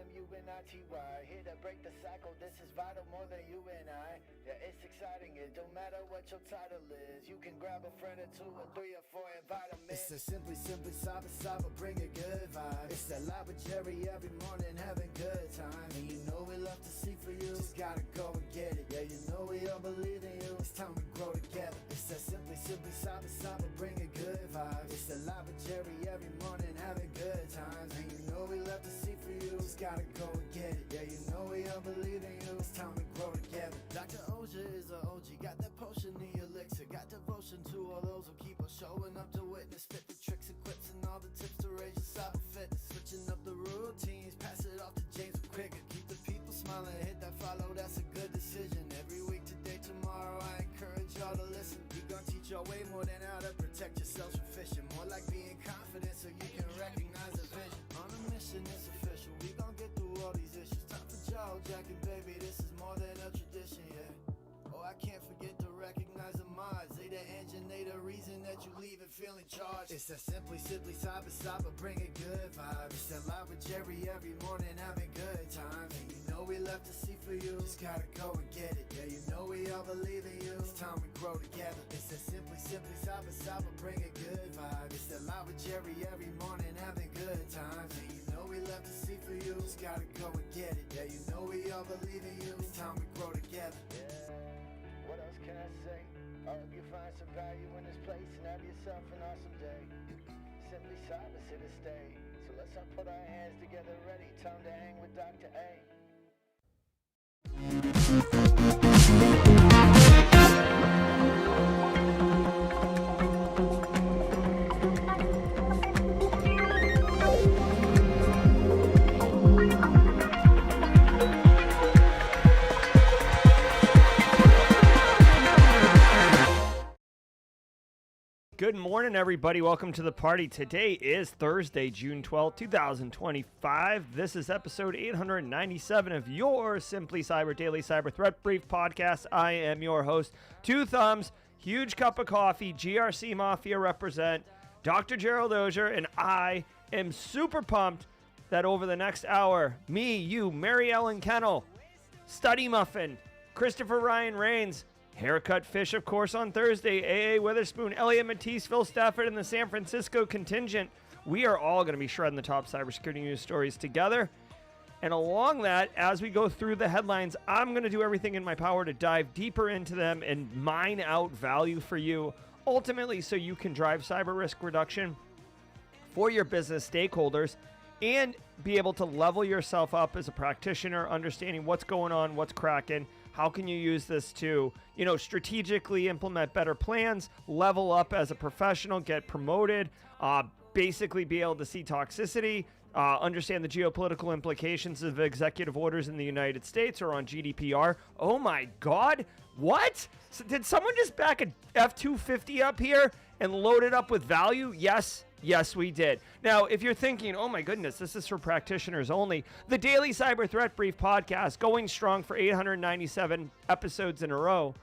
M-U-N-I-T-Y. Here to break the cycle, this is vital more than you and I. Yeah, it's exciting, it don't matter what your title is. You can grab a friend or two or three or four and invite them in. It's the simply cyber, bring a good vibe. It's that live with Jerry every morning, having good time. And you know we love to see for you, just gotta go and get it. Yeah, you know we all believe in you, it's time we grow together. It's that simply cyber, bring a good vibe. It's the live with Jerry every morning, having good times. And you know we love to see for you, just gotta go and get it. Yeah, you know we all believe in you, it's time we grow together. Dr. Auger is a OG, got that potion, the elixir, got devotion to all those who keep us showing up to witness. Fit the tricks and clips and all the tips to raise your cyber fitness. Switching up the routines, pass it off to James quicker. Keep the people smiling, hit that follow, that's a good decision. Every week, today, tomorrow, I encourage y'all to listen. We gon' teach y'all way more than how to protect yourselves from phishing. More like being confident so you can recognize the vision. On a mission, it's official, we gon' get through all these issues. Time for Jawjacking, baby, this is more than a tradition, yeah. Oh, I can't forget to recognize the mods. They the engine, they the reason that you leave and feeling charged. It's that simply cyber, bring a good vibe. It's that live with Jerry every morning, having good times. And you know we love to see for you, just gotta go and get it. Yeah, you know we all believe in you, it's time we grow together. It's that simply cyber, bring a good vibe. It's that live with Jerry every morning, having good times. And you know we love to see for you, just gotta go and get it. Yeah, you know we all believe in you, it's time we grow together. Yeah. What else can I say? I hope you find some value in this place and have yourself an awesome day. Simply Cyber's here to stay. So let's all put our hands together ready. Time to hang with Dr. A. Good morning, everybody. Welcome to the party. Today is Thursday, June 12th, 2025. This is episode 897 of your Simply Cyber Daily Cyber Threat Brief podcast. I am your host, Two Thumbs, huge cup of coffee, GRC Mafia represent, Dr. Gerald Auger, and I am super pumped that over the next hour, me, you, Mary Ellen Kennel, Study Muffin, Christopher Ryan Rains, Haircut Fish, of course, on Thursday, AA Witherspoon, Elliot Matisse, Phil Stafford, and the San Francisco contingent. We are all going to be shredding the top cybersecurity news stories together. And along that, as we go through the headlines, I'm going to do everything in my power to dive deeper into them and mine out value for you, ultimately so you can drive cyber risk reduction for your business stakeholders and be able to level yourself up as a practitioner, understanding what's going on, what's cracking. How can you use this to, strategically implement better plans, level up as a professional, get promoted, basically be able to see toxicity, understand the geopolitical implications of executive orders in the United States or on GDPR. Oh my God, what? So did someone just back a F-250 up here and load it up with value? Yes, we did. Now, if you're thinking, oh my goodness, this is for practitioners only, the Daily Cyber Threat Brief podcast, going strong for 897 episodes in a row,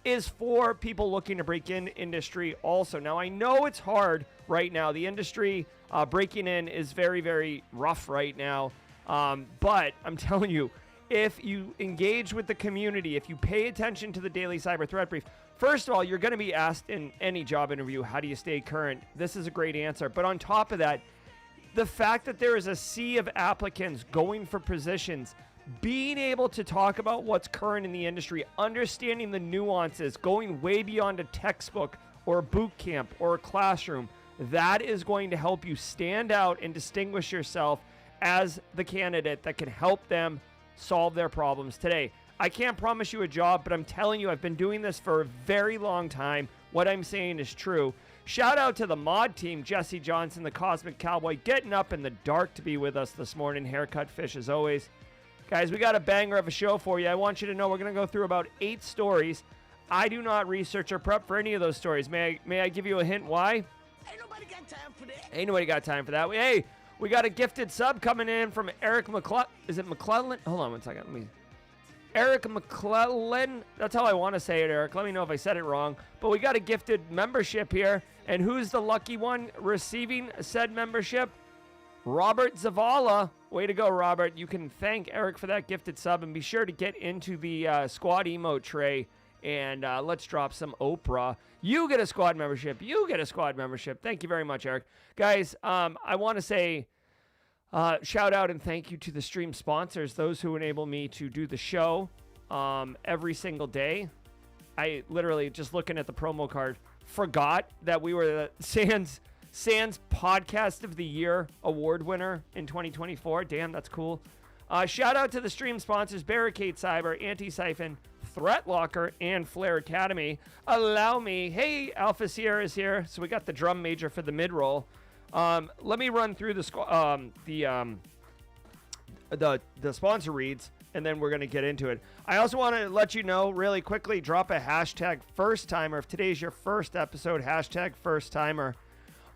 is for people looking to break in industry also. Now, I know it's hard right now. The industry breaking in is very, very rough right now. But I'm telling you, if you engage with the community, if you pay attention to the Daily Cyber Threat Brief, first of all, you're going to be asked in any job interview, how do you stay current? This is a great answer. But on top of that, the fact that there is a sea of applicants going for positions, being able to talk about what's current in the industry, understanding the nuances, going way beyond a textbook or a boot camp or a classroom, that is going to help you stand out and distinguish yourself as the candidate that can help them solve their problems today. I can't promise you a job, but I'm telling you, I've been doing this for a very long time. What I'm saying is true. Shout out to the mod team, Jesse Johnson, the Cosmic Cowboy, getting up in the dark to be with us this morning. Haircut Fish, as always. Guys, we got a banger of a show for you. I want you to know we're going to go through about 8 stories. I do not research or prep for any of those stories. May I give you a hint why? Ain't nobody got time for that. Ain't nobody got time for that. Hey, we got a gifted sub coming in from Eric McClellan. Is it McClellan? Hold on one second. Eric McClellan. That's how I want to say it, Eric. Let me know if I said it wrong. But we got a gifted membership here. And who's the lucky one receiving said membership? Robert Zavala. Way to go, Robert. You can thank Eric for that gifted sub, and be sure to get into the squad emote tray, and let's drop some Oprah. You get a squad membership. You get a squad membership. Thank you very much, Eric. Guys, I want to say shout out and thank you to the stream sponsors, those who enable me to do the show every single day. I literally, just looking at the promo card, forgot that we were the Sans Podcast of the Year award winner in 2024. Damn, that's cool. Shout out to the stream sponsors, Barricade Cyber, Antisyphon, Threat Locker, and Flare Academy. Allow me, hey, Alpha Sierra is here. So we got the drum major for the mid-roll. Let me run through the sponsor reads, and then we're going to get into it. I also want to let you know really quickly, drop a hashtag first timer. If today's your first episode, hashtag first timer.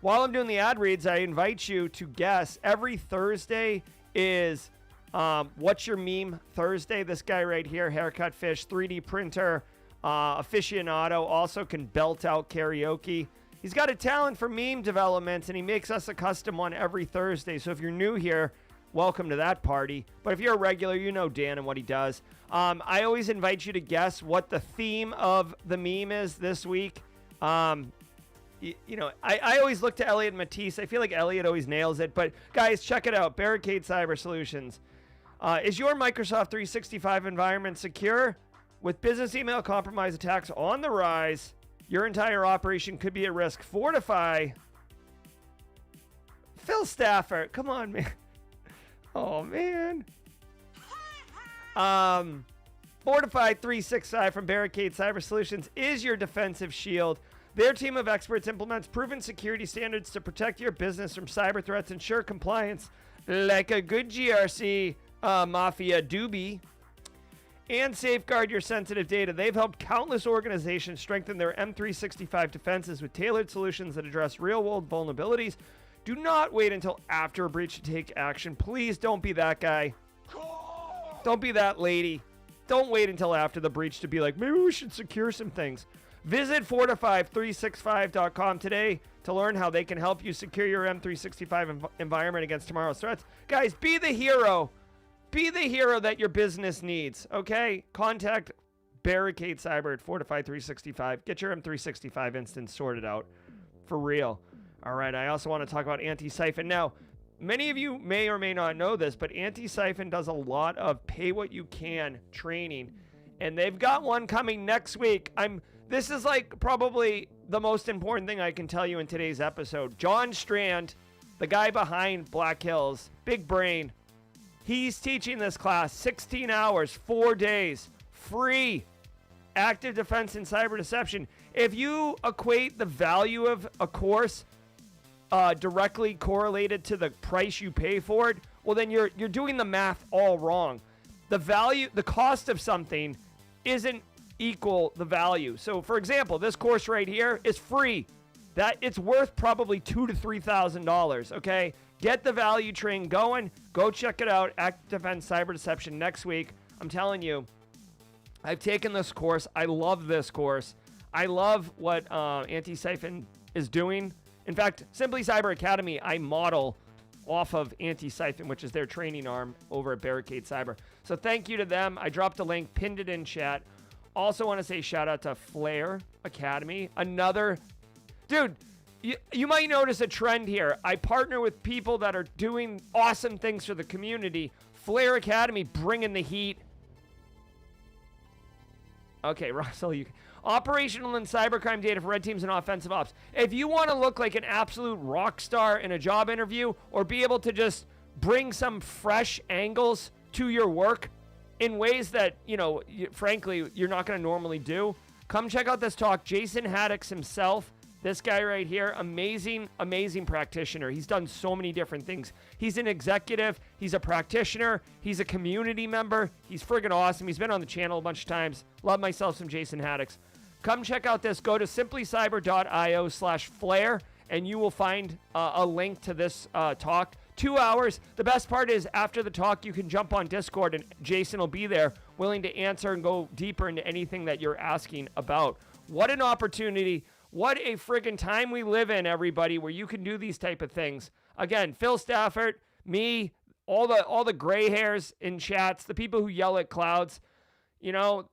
While I'm doing the ad reads, I invite you to guess. Every Thursday is What's Your Meme Thursday. This guy right here, Haircut Fish, 3D printer, aficionado, also can belt out karaoke. He's got a talent for meme development, and he makes us a custom one every Thursday. So if you're new here, welcome to that party. But if you're a regular, you know Dan and what he does. I always invite you to guess what the theme of the meme is this week. You know, I always look to Elliot Matisse. I feel like Elliot always nails it. But guys, check it out. Barricade Cyber Solutions. Is your Microsoft 365 environment secure? With business email compromise attacks on the rise, your entire operation could be at risk. Fortify. Phil Stafford. Come on, man. Oh, man. Fortify 365 from Barricade Cyber Solutions is your defensive shield. Their team of experts implements proven security standards to protect your business from cyber threats, ensure compliance like a good GRC mafia doobie, and safeguard your sensitive data. They've helped countless organizations strengthen their M365 defenses with tailored solutions that address real-world vulnerabilities. Do not wait until after a breach to take action. Please don't be that guy. Don't be that lady. Don't wait until after the breach to be like, maybe we should secure some things. Visit Fortify365.com today to learn how they can help you secure your M365 environment against tomorrow's threats. Guys, be the hero. Be the hero that your business needs, okay? Contact Barricade Cyber at Fortify365. Get your M365 instance sorted out. For real. All right, I also want to talk about Antisyphon. Now, many of you may or may not know this, but Antisyphon does a lot of pay-what-you-can training, and they've got one coming next week. This is like probably the most important thing I can tell you in today's episode. John Strand, the guy behind Black Hills, big brain, he's teaching this class 16 hours, 4 days, free, active defense and cyber deception. If you equate the value of a course directly correlated to the price you pay for it, well, then you're doing the math all wrong. The cost of something isn't equal the value. So, for example, this course right here is free. That it's worth probably $2,000 to $3,000. Okay, get the value train going. Go check it out. Active Defense Cyber Deception next week. I'm telling you, I've taken this course. I love this course. I love what Antisyphon is doing. In fact, Simply Cyber Academy, I model off of Antisyphon, which is their training arm over at Barricade Cyber. So thank you to them. I dropped a link, pinned it in chat. Also want to say shout out to Flare Academy. Another, dude, you might notice a trend here. I partner with people that are doing awesome things for the community. Flare Academy bringing the heat. Okay, Russell, operational and cybercrime data for red teams and offensive ops. If you want to look like an absolute rock star in a job interview, or be able to just bring some fresh angles to your work in ways that, frankly, you're not going to normally do, come check out this talk. Jason Haddix himself, this guy right here, amazing, amazing practitioner. He's done so many different things. He's an executive. He's a practitioner. He's a community member. He's friggin' awesome. He's been on the channel a bunch of times. Love myself some Jason Haddix. Come check out this. Go to simplycyber.io/flare, and you will find a link to this talk. 2 hours. The best part is after the talk, you can jump on Discord, and Jason will be there willing to answer and go deeper into anything that you're asking about. What an opportunity. What a friggin' time we live in, everybody, where you can do these type of things. Again, Phil Stafford, me, all the gray hairs in chats, the people who yell at clouds, you know,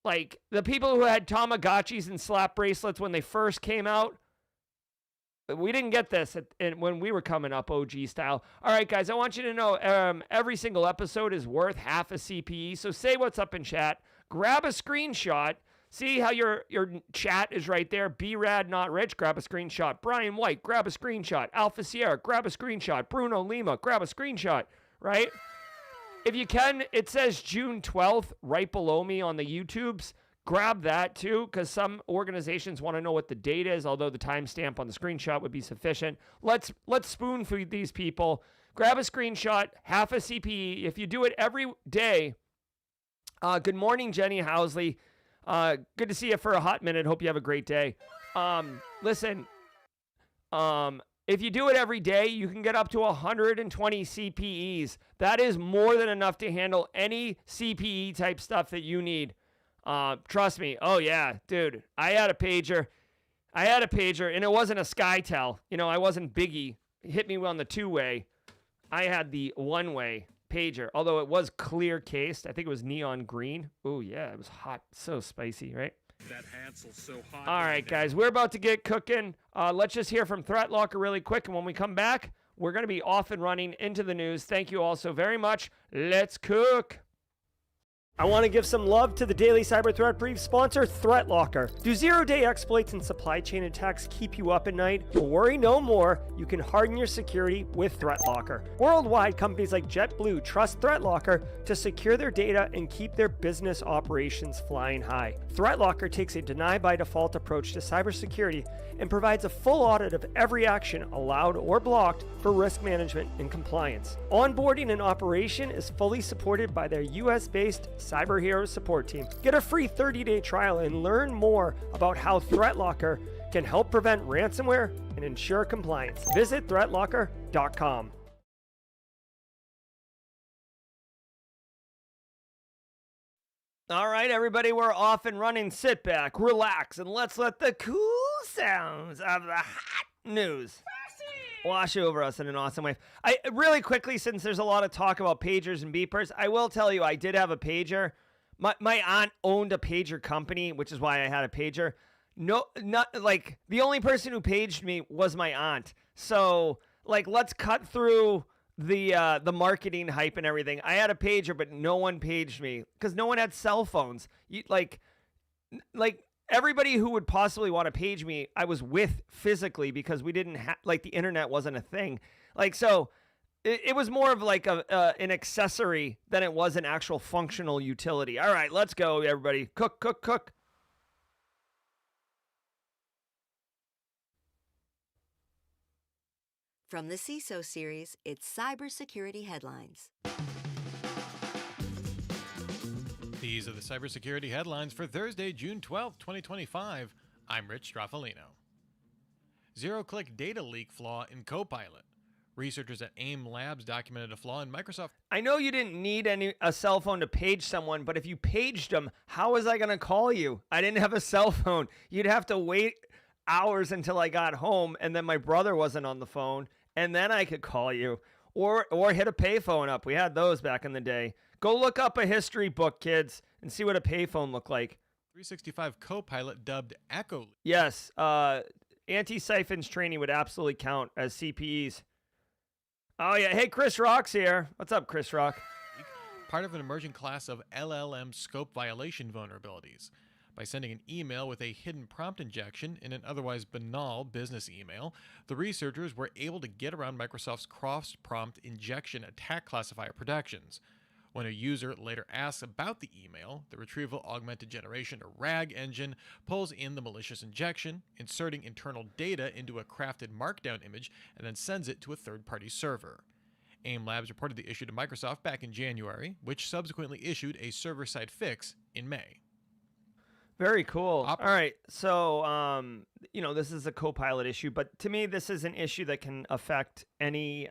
like the people who had Tamagotchis and slap bracelets when they first came out. We didn't get this when we were coming up OG style. All right, guys, I want you to know every single episode is worth half a CPE. So say what's up in chat. Grab a screenshot. See how your chat is right there. B-Rad Not Rich, grab a screenshot. Brian White, grab a screenshot. Alpha Sierra, grab a screenshot. Bruno Lima, grab a screenshot, right? If you can, it says June 12th right below me on the YouTubes. Grab that too, because some organizations want to know what the date is, although the timestamp on the screenshot would be sufficient. Let's spoon feed these people. Grab a screenshot, half a CPE. If you do it every day, good morning, Jenny Housley. Good to see you for a hot minute. Hope you have a great day. Listen, if you do it every day, you can get up to 120 CPEs. That is more than enough to handle any CPE type stuff that you need. Trust me. Oh yeah, dude. I had a pager, and it wasn't a SkyTel. You know, I wasn't Biggie. It hit me on the 2-way. I had the 1-way pager, although it was clear cased. I think it was neon green. Oh yeah, it was hot, so spicy, right? That Hansel's so hot. All right, guys, we're about to get cooking. Let's just hear from Threat Locker really quick, and when we come back, we're going to be off and running into the news. Thank you all so very much. Let's cook. I want to give some love to the Daily Cyber Threat Brief sponsor, Threat Locker. Do zero-day exploits and supply chain attacks keep you up at night? Well, worry no more. You can harden your security with Threat Locker. Worldwide, companies like JetBlue trust Threat Locker to secure their data and keep their business operations flying high. Threat Locker takes a deny-by-default approach to cybersecurity and provides a full audit of every action allowed or blocked for risk management and compliance. Onboarding and operation is fully supported by their US-based Cyber Hero support team. Get a free 30-day trial and learn more about how Threat Locker can help prevent ransomware and ensure compliance. Visit threatlocker.com. All right, everybody, we're off and running. Sit back, relax, and let's let the cool sounds of the hot news wash over us in an awesome way. Really quickly, since there's a lot of talk about pagers and beepers, I will tell you I did have a pager. My aunt owned a pager company, which is why I had a pager. No, not like the only person who paged me was my aunt. So like, let's cut through the marketing hype and everything. I had a pager, but no one paged me because no one had cell phones. Like everybody who would possibly want to page me, I was with physically because we didn't have, like, the internet wasn't a thing. Like, so it was more of like an accessory than it was an actual functional utility. All right, let's go, everybody. Cook, cook, cook. From the CISO series, it's Cybersecurity Headlines. These are the cybersecurity headlines for Thursday, June 12th, 2025. I'm Rich Straffolino. Zero-click data leak flaw in Copilot. Researchers at AIM Labs documented a flaw in Microsoft. I know you didn't need a cell phone to page someone, but if you paged them, how was I going to call you? I didn't have a cell phone. You'd have to wait hours until I got home, and then my brother wasn't on the phone, and then I could call you. Or hit a payphone up. We had those back in the day. Go look up a history book, kids, and see what a payphone looked like. 365 Copilot dubbed Echo. Yes, Antisyphon's training would absolutely count as CPEs. Oh, yeah. Hey, Chris Rock's here. What's up, Chris Rock? Part of an emerging class of LLM scope violation vulnerabilities. By sending an email with a hidden prompt injection in an otherwise banal business email, the researchers were able to get around Microsoft's cross-prompt injection attack classifier protections. When a user later asks about the email, the Retrieval Augmented Generation, or RAG engine, pulls in the malicious injection, inserting internal data into a crafted markdown image, and then sends it to a third-party server. AIM Labs reported the issue to Microsoft back in January, which subsequently issued a server-side fix in May. Very cool. All right. So, this is a Copilot issue, but to me, this is an issue that can affect any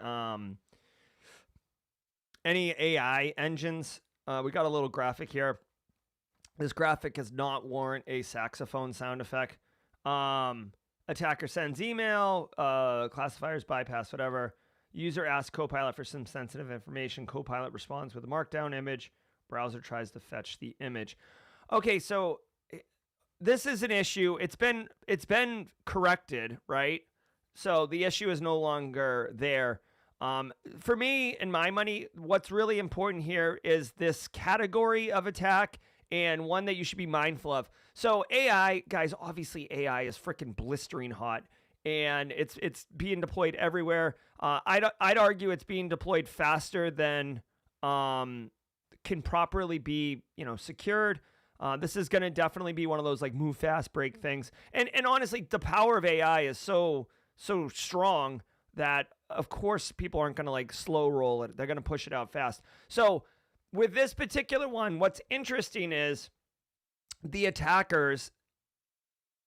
AI engines. We got a little graphic here. This graphic does not warrant a saxophone sound effect. Attacker sends email, classifiers bypass, whatever. User asks Copilot for some sensitive information. Copilot responds with a markdown image. Browser tries to fetch the image. Okay, so this is an issue. It's been corrected, right? So the issue is no longer there. For me and my money, what's really important here is this category of attack and one that you should be mindful of. So AI, guys, obviously AI is freaking blistering hot, and it's being deployed everywhere. I'd argue it's being deployed faster than can properly be secured. This is going to definitely be one of those like move fast, break things. And honestly, the power of AI is so strong that of course people aren't going to like slow roll it. They're going to push it out fast. So with this particular one, what's interesting is the attackers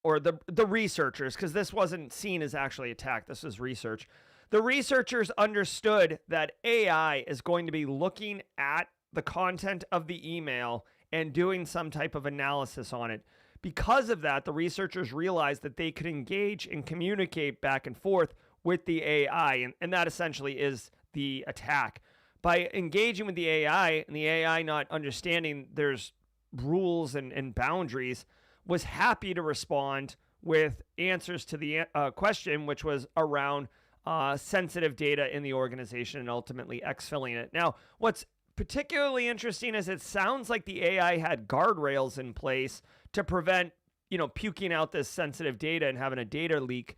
or the researchers, because this wasn't seen as actually attack. This was research. The researchers understood that AI is going to be looking at the content of the email and doing some type of analysis on it. Because of that, the researchers realized that they could engage and communicate back and forth with the AI, and that essentially is the attack. By engaging with the AI, and the AI not understanding there's rules and boundaries, was happy to respond with answers to the question, which was around sensitive data in the organization and ultimately exfilling it. Now, what's particularly interesting is it sounds like the AI had guardrails in place to prevent, puking out this sensitive data and having a data leak,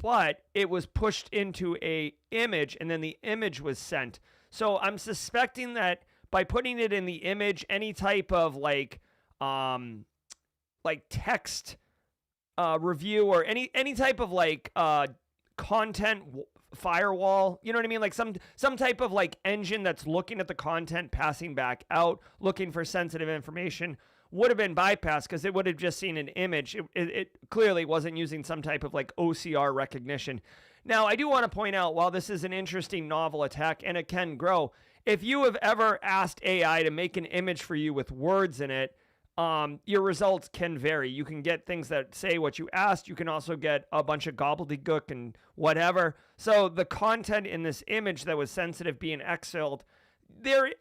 but it was pushed into a image and then the image was sent. So I'm suspecting that by putting it in the image, any type of like text review or any type of like content firewall, you know what I mean? Like some type of like engine that's looking at the content, passing back out, looking for sensitive information would have been bypassed because it would have just seen an image. It clearly wasn't using some type of like OCR recognition. Now, I do want to point out, while this is an interesting novel attack and it can grow, if you have ever asked AI to make an image for you with words in it, your results can vary. You can get things that say what you asked. You can also get a bunch of gobbledygook and whatever. So the content in this image that was sensitive being exfilled,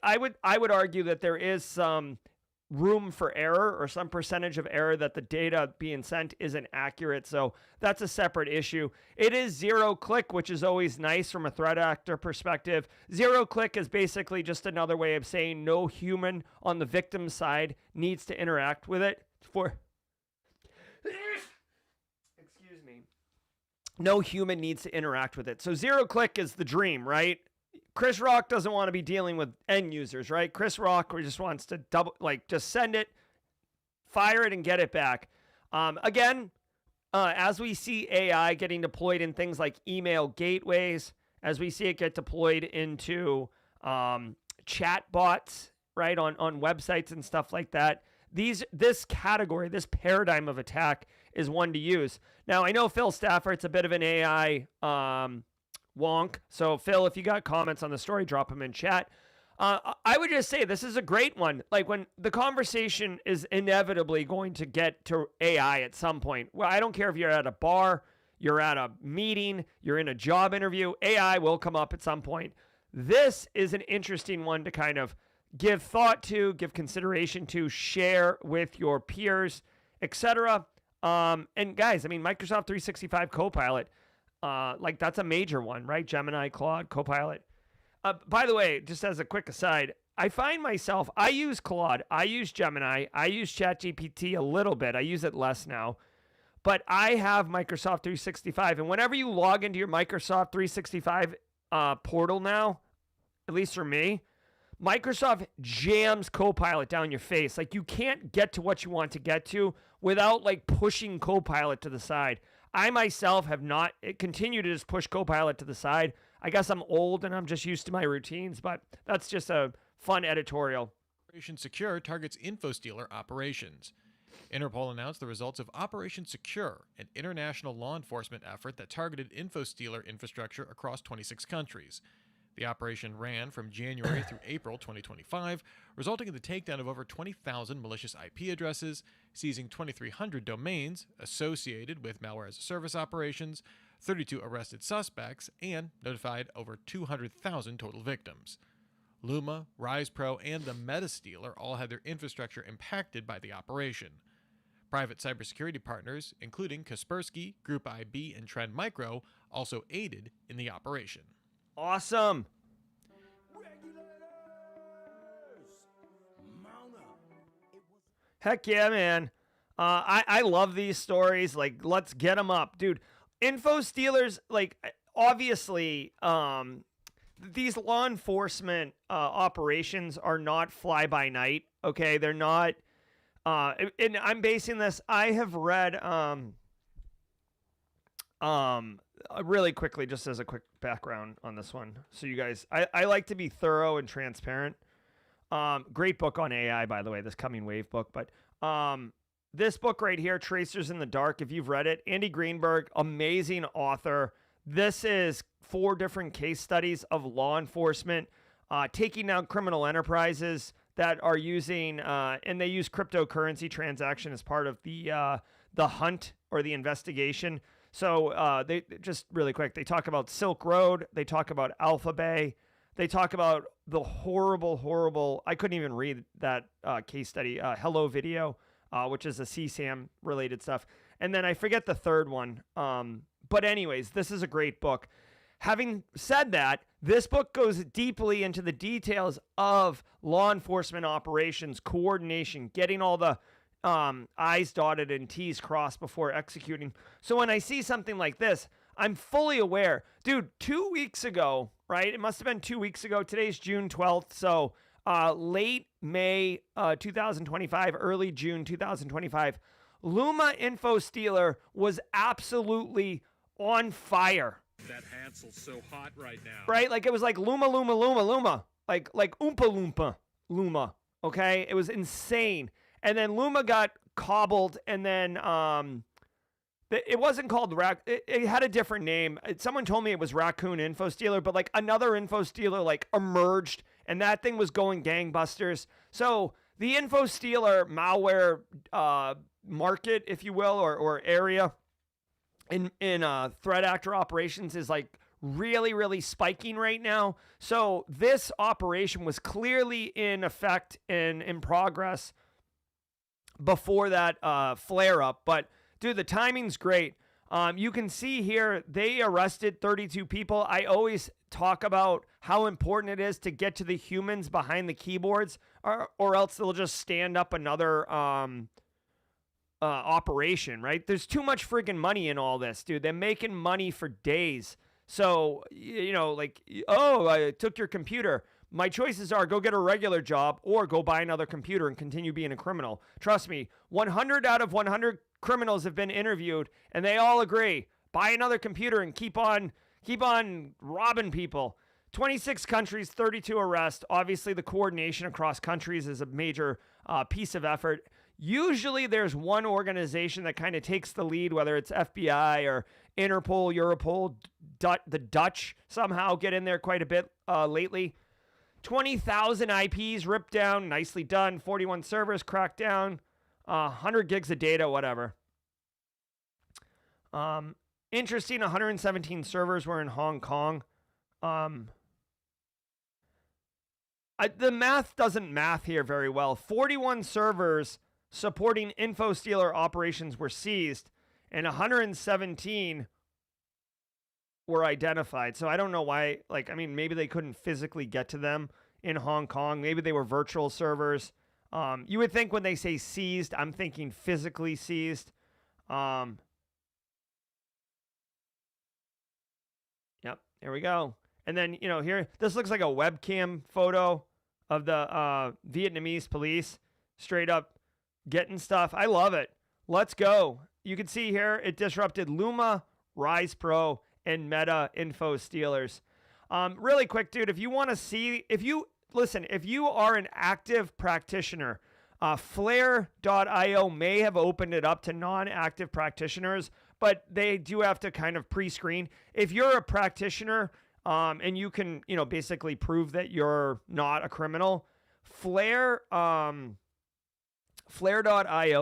I would argue that there is some room for error or some percentage of error that the data being sent isn't accurate. So that's a separate issue. It is zero click, which is always nice from a threat actor perspective. Zero click is basically just another way of saying no human on the victim side needs to interact with it excuse me. No human needs to interact with it. So zero click is the dream, right? Chris Rock doesn't want to be dealing with end users, right? Chris Rock just wants to just send it, fire it, and get it back. As we see AI getting deployed in things like email gateways, as we see it get deployed into chat bots, right, on websites and stuff like that, this category, this paradigm of attack is one to use. Now, I know Phil Staffort's a bit of an AI wonk. So, Phil, if you got comments on the story, drop them in chat. I would just say this is a great one. Like, when the conversation is inevitably going to get to AI at some point. Well, I don't care if you're at a bar, you're at a meeting, you're in a job interview, AI will come up at some point. This is an interesting one to kind of give thought to, give consideration to, share with your peers, etc. And guys, I mean, Microsoft 365 Copilot, that's a major one, right? Gemini, Claude, Copilot. By the way, just as a quick aside, I find myself, I use Claude, I use Gemini, I use ChatGPT a little bit. I use it less now. But I have Microsoft 365. And whenever you log into your Microsoft 365 portal now, at least for me, Microsoft jams Copilot down your face. Like, you can't get to what you want to get to without like pushing Copilot to the side. I myself have not continued to just push Copilot to the side. I guess I'm old and I'm just used to my routines, but that's just a fun editorial. Operation Secure targets Infostealer operations. Interpol announced the results of Operation Secure, an international law enforcement effort that targeted Infostealer infrastructure across 26 countries. The operation ran from January through April 2025, resulting in the takedown of over 20,000 malicious IP addresses, seizing 2,300 domains associated with malware as a service operations, 32 arrested suspects, and notified over 200,000 total victims. Luma, RisePro, and the Metastealer all had their infrastructure impacted by the operation. Private cybersecurity partners, including Kaspersky, Group IB, and Trend Micro, also aided in the operation. Awesome. Heck yeah, man. I love these stories. Like, let's get them up. Dude, Infostealers, like, obviously, these law enforcement operations are not fly-by-night, okay? They're not, and I'm basing this, I have read, really quickly, just as a quick background on this one. So you guys, I like to be thorough and transparent. Great book on AI, by the way, this Coming Wave book. But this book right here, Tracers in the Dark, if you've read it, Andy Greenberg, amazing author. This is 4 different case studies of law enforcement taking down criminal enterprises that are using, and they use cryptocurrency transaction as part of the hunt or the investigation. So they just really quick, they talk about Silk Road, they talk about Alpha Bay, they talk about the horrible, I couldn't even read that case study, Hello Video, which is a CSAM related stuff. And then I forget the third one. But anyways, this is a great book. Having said that, this book goes deeply into the details of law enforcement operations, coordination, getting all the I's dotted and T's crossed before executing. So when I see something like this, I'm fully aware. Dude, 2 weeks ago, right? It must have been 2 weeks ago. Today's June 12th. So late May 2025, early June 2025, Luma Infostealer was absolutely on fire. That Hansel's so hot right now. Right? Like it was like Luma. Like Oompa Loompa Luma. Okay? It was insane. And then Luma got cobbled, and then it wasn't called it had a different name. Someone told me it was Raccoon Infostealer, but like another Infostealer like emerged, and that thing was going gangbusters. So the Infostealer malware market, if you will, or area in threat actor operations is like really spiking right now. So this operation was clearly in effect and in progress before that flare up. But dude, the timing's great. You can see here they arrested 32 people. I always talk about how important it is to get to the humans behind the keyboards, or else they'll just stand up another operation, right? There's too much freaking money in all this, dude. They're making money for days. So, you know, like, oh, I took your computer. My choices are go get a regular job or go buy another computer and continue being a criminal. Trust me, 100 out of 100 criminals have been interviewed, and they all agree. Buy another computer and keep on robbing people. 26 countries, 32 arrests. Obviously, the coordination across countries is a major piece of effort. Usually, there's one organization that kind of takes the lead, whether it's FBI or Interpol, Europol, the Dutch somehow get in there quite a bit lately. 20,000 IPs ripped down, nicely done. 41 servers cracked down. 100 gigs of data, whatever. Interesting, 117 servers were in Hong Kong. The math doesn't math here very well. 41 servers supporting Infostealer operations were seized, and 117 were identified. So I don't know why, like, I mean, maybe they couldn't physically get to them in Hong Kong. Maybe they were virtual servers. You would think when they say seized, I'm thinking physically seized. Yep, there we go. And then, you know, here, this looks like a webcam photo of the Vietnamese police straight up getting stuff. I love it. Let's go. You can see here, it disrupted Luma, RisePro, and Meta Infostealers. Really quick, dude, if you want to see, if you are an active practitioner, Flare.io may have opened it up to non-active practitioners, but they do have to kind of pre-screen. If you're a practitioner and you can, you know, basically prove that you're not a criminal, Flare.io,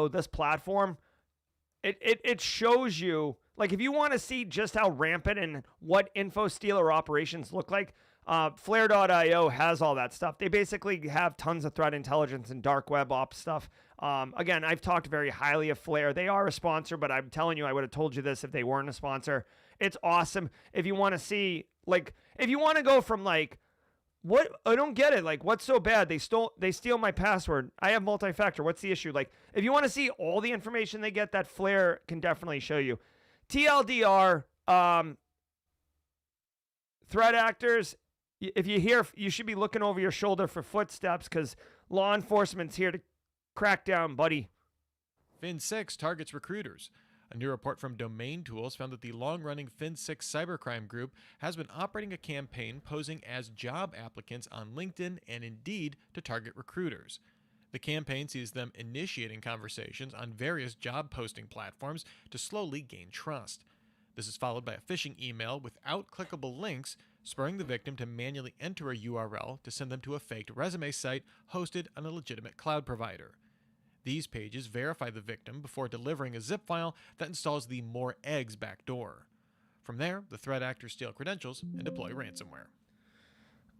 this platform, it shows you Like, if you want to see just how rampant and what Infostealer operations look like, Flare.io has all that stuff. They basically have tons of threat intelligence and dark web ops stuff. Again, I've talked very highly of Flare. They are a sponsor, but I'm telling you, I would have told you this if they weren't a sponsor. It's awesome. If you want to see, like, if you want to go from, like, what, I don't get it. Like, what's so bad? They steal my password. I have multi-factor. What's the issue? Like, if you want to see all the information they get, that Flare can definitely show you. TLDR, threat actors, if you hear, you should be looking over your shoulder for footsteps because law enforcement's here to crack down, buddy. Fin6 targets recruiters. A new report from Domain Tools found that the long-running Fin6 cybercrime group has been operating a campaign posing as job applicants on LinkedIn and Indeed to target recruiters. The campaign sees them initiating conversations on various job posting platforms to slowly gain trust. This is followed by a phishing email without clickable links, spurring the victim to manually enter a URL to send them to a faked resume site hosted on a legitimate cloud provider. These pages verify the victim before delivering a zip file that installs the More Eggs backdoor. From there, the threat actors steal credentials and deploy ransomware.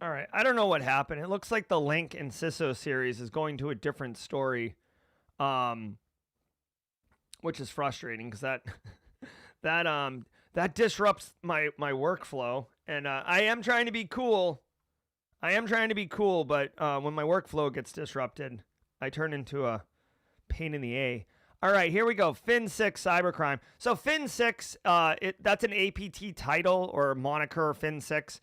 All right, I don't know what happened. It looks like the Link and CISO series is going to a different story, which is frustrating because that disrupts my workflow. And I am trying to be cool. But when my workflow gets disrupted, I turn into a pain in the A. All right, here we go. Fin6 cybercrime. So Fin6, that's an APT title or moniker. Fin6.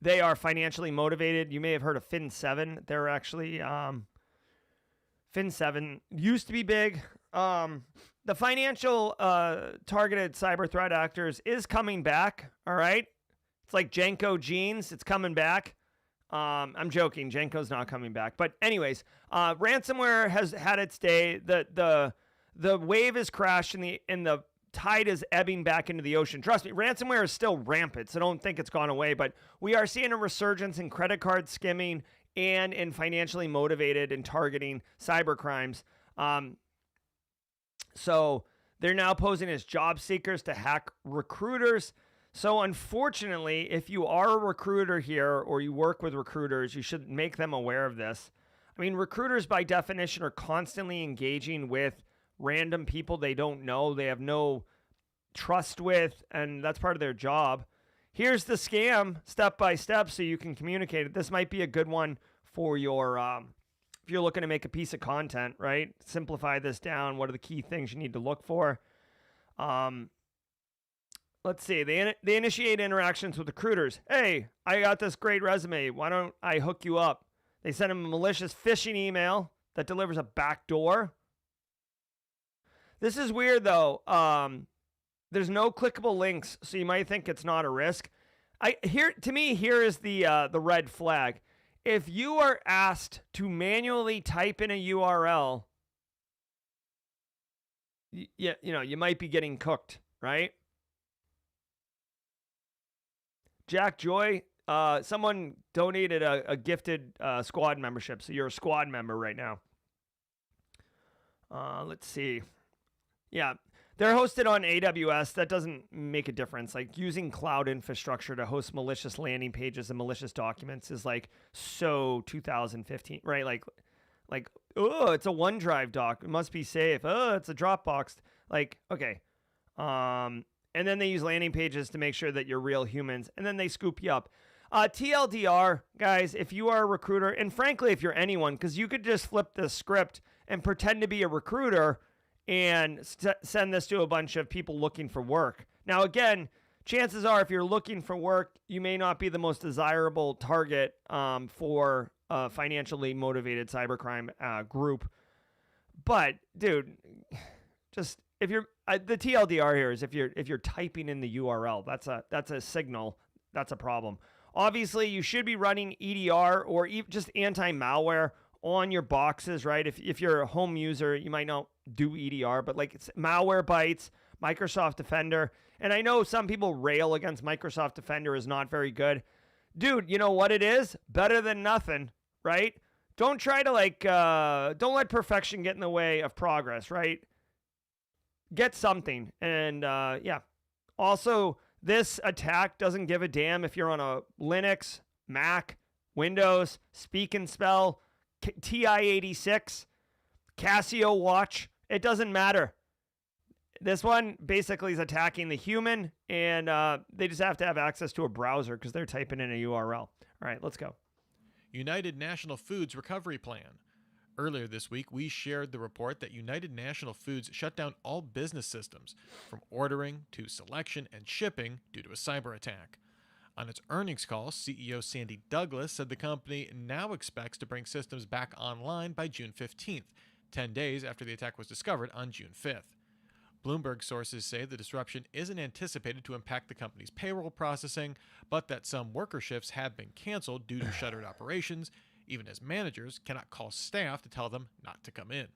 They are financially motivated. You may have heard of Fin7. They're actually Fin7 used to be big. The financial targeted cyber threat actors is coming back. All right, it's like Jenko jeans. It's coming back. I'm joking. Jenko's not coming back. But anyways, ransomware has had its day. The wave has crashed and the tide is ebbing back into the ocean. Trust me, ransomware is still rampant, so don't think it's gone away. But we are seeing a resurgence in credit card skimming and in financially motivated and targeting cyber crimes. So they're now posing as job seekers to hack recruiters. So unfortunately, if you are a recruiter here or you work with recruiters, you should make them aware of this. I mean, recruiters by definition are constantly engaging with random people they don't know, they have no trust with, and that's part of their job. Here's the scam step by step so you can communicate it. This might be a good one for your, if you're looking to make a piece of content, right? Simplify this down. What are the key things you need to look for? Let's see. They initiate interactions with recruiters. Hey, I got this great resume. Why don't I hook you up? They send them a malicious phishing email that delivers a backdoor. This is weird, though. There's no clickable links, so you might think it's not a risk. Here is the red flag. If you are asked to manually type in a URL, you might be getting cooked, right? Jack Joy, someone donated a gifted squad membership, so you're a squad member right now. Let's see. Yeah, they're hosted on AWS. That doesn't make a difference. Like, using cloud infrastructure to host malicious landing pages and malicious documents is like so 2015, right? Like, oh, it's a OneDrive doc. It must be safe. Oh, it's a Dropbox. Like, okay. And then they use landing pages to make sure that you're real humans, and then they scoop you up. TLDR, guys, if you are a recruiter, and frankly, if you're anyone, because you could just flip the script and pretend to be a recruiter and send this to a bunch of people looking for work. Now, again, chances are if you're looking for work, you may not be the most desirable target for a financially motivated cybercrime group. But, dude, just if you're the TLDR here is if you're typing in the URL, that's a signal, that's a problem. Obviously, you should be running EDR or just anti-malware on your boxes, right? If you're a home user, you might not do EDR, but like it's Malwarebytes, Microsoft Defender. And I know some people rail against Microsoft Defender is not very good. Dude, you know what it is? Better than nothing, right? Don't try to don't let perfection get in the way of progress, right? get something. And yeah. Also, this attack doesn't give a damn if you're on a Linux, Mac, Windows, Speak and Spell, TI-86, Casio watch. It doesn't matter. This one basically is attacking the human, and they just have to have access to a browser because they're typing in a URL. All right, let's go. United National Foods Recovery Plan. Earlier this week, we shared the report that United National Foods shut down all business systems, from ordering to selection and shipping, due to a cyber attack. On its earnings call, CEO Sandy Douglas said the company now expects to bring systems back online by June 15th, 10 days after the attack was discovered on June 5th. Bloomberg sources say the disruption isn't anticipated to impact the company's payroll processing, but that some worker shifts have been canceled due to shuttered operations, even as managers cannot call staff to tell them not to come in.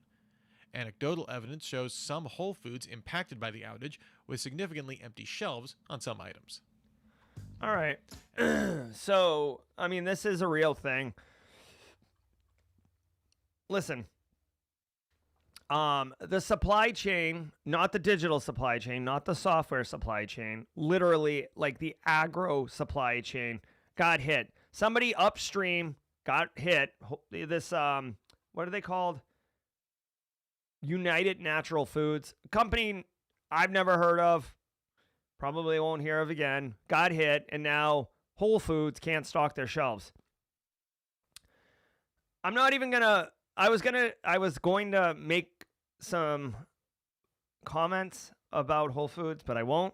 Anecdotal evidence shows some Whole Foods impacted by the outage, with significantly empty shelves on some items. All right. So, I mean, this is a real thing. Listen. The supply chain, not the digital supply chain, not the software supply chain, literally like the agro supply chain got hit. Somebody upstream got hit. This, what are they called? United Natural Foods. Company I've never heard of, probably won't hear of again, got hit, and now Whole Foods can't stock their shelves. I'm not even gonna, I was going to make some comments about Whole Foods, but I won't.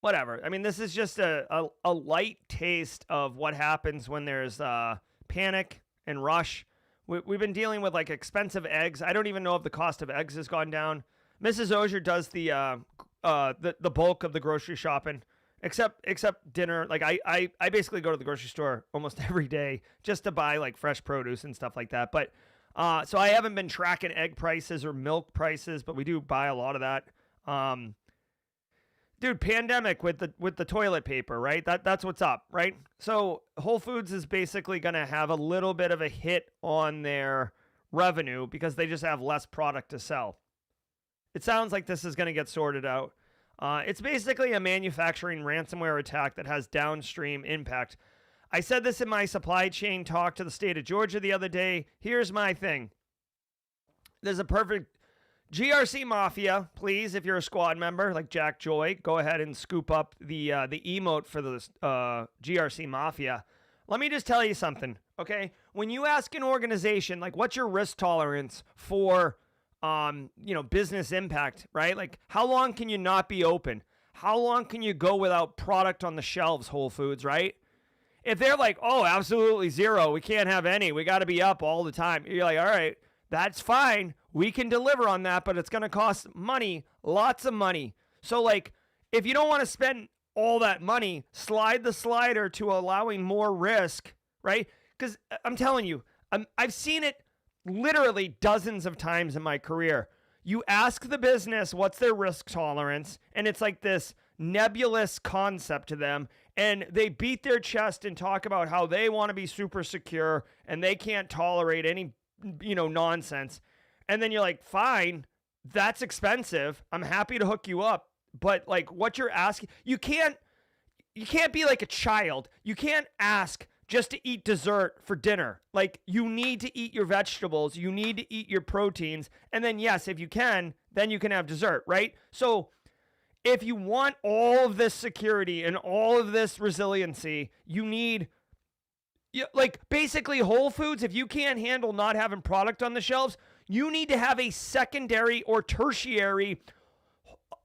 Whatever. I mean, this is just a light taste of what happens when there's panic and rush. We've been dealing with like expensive eggs. I don't even know if the cost of eggs has gone down. Mrs. Auger does the bulk of the grocery shopping, except dinner. Like I basically go to the grocery store almost every day just to buy like fresh produce and stuff like that. But so I haven't been tracking egg prices or milk prices, but we do buy a lot of that. Dude, pandemic with the toilet paper, right? That's what's up, right? So Whole Foods is basically going to have a little bit of a hit on their revenue because they just have less product to sell. It sounds like this is going to get sorted out. It's basically a manufacturing ransomware attack that has downstream impact. I said this in my supply chain talk to the state of Georgia the other day. Here's my thing. There's a perfect GRC Mafia, please, if you're a squad member like Jack Joy, go ahead and scoop up the emote for the GRC Mafia. Let me just tell you something, okay? When you ask an organization, like, what's your risk tolerance for, business impact, right? Like, how long can you not be open? How long can you go without product on the shelves, Whole Foods, right? If they're like, oh, absolutely zero, we can't have any, we got to be up all the time. You're like, all right, that's fine. We can deliver on that, but it's going to cost money, lots of money. So, like, if you don't want to spend all that money, slide the slider to allowing more risk, right? Because I'm telling you, I've seen it literally dozens of times in my career. You ask the business what's their risk tolerance, and it's like this nebulous concept to them, and they beat their chest and talk about how they want to be super secure and they can't tolerate any, nonsense. And then you're like, fine, that's expensive. I'm happy to hook you up. But like what you're asking, you can't be like a child. You can't ask just to eat dessert for dinner. Like, you need to eat your vegetables. You need to eat your proteins. And then, yes, if you can, then you can have dessert, right? So if you want all of this security and all of this resiliency, you need, like, basically Whole Foods, if you can't handle not having product on the shelves, you need to have a secondary or tertiary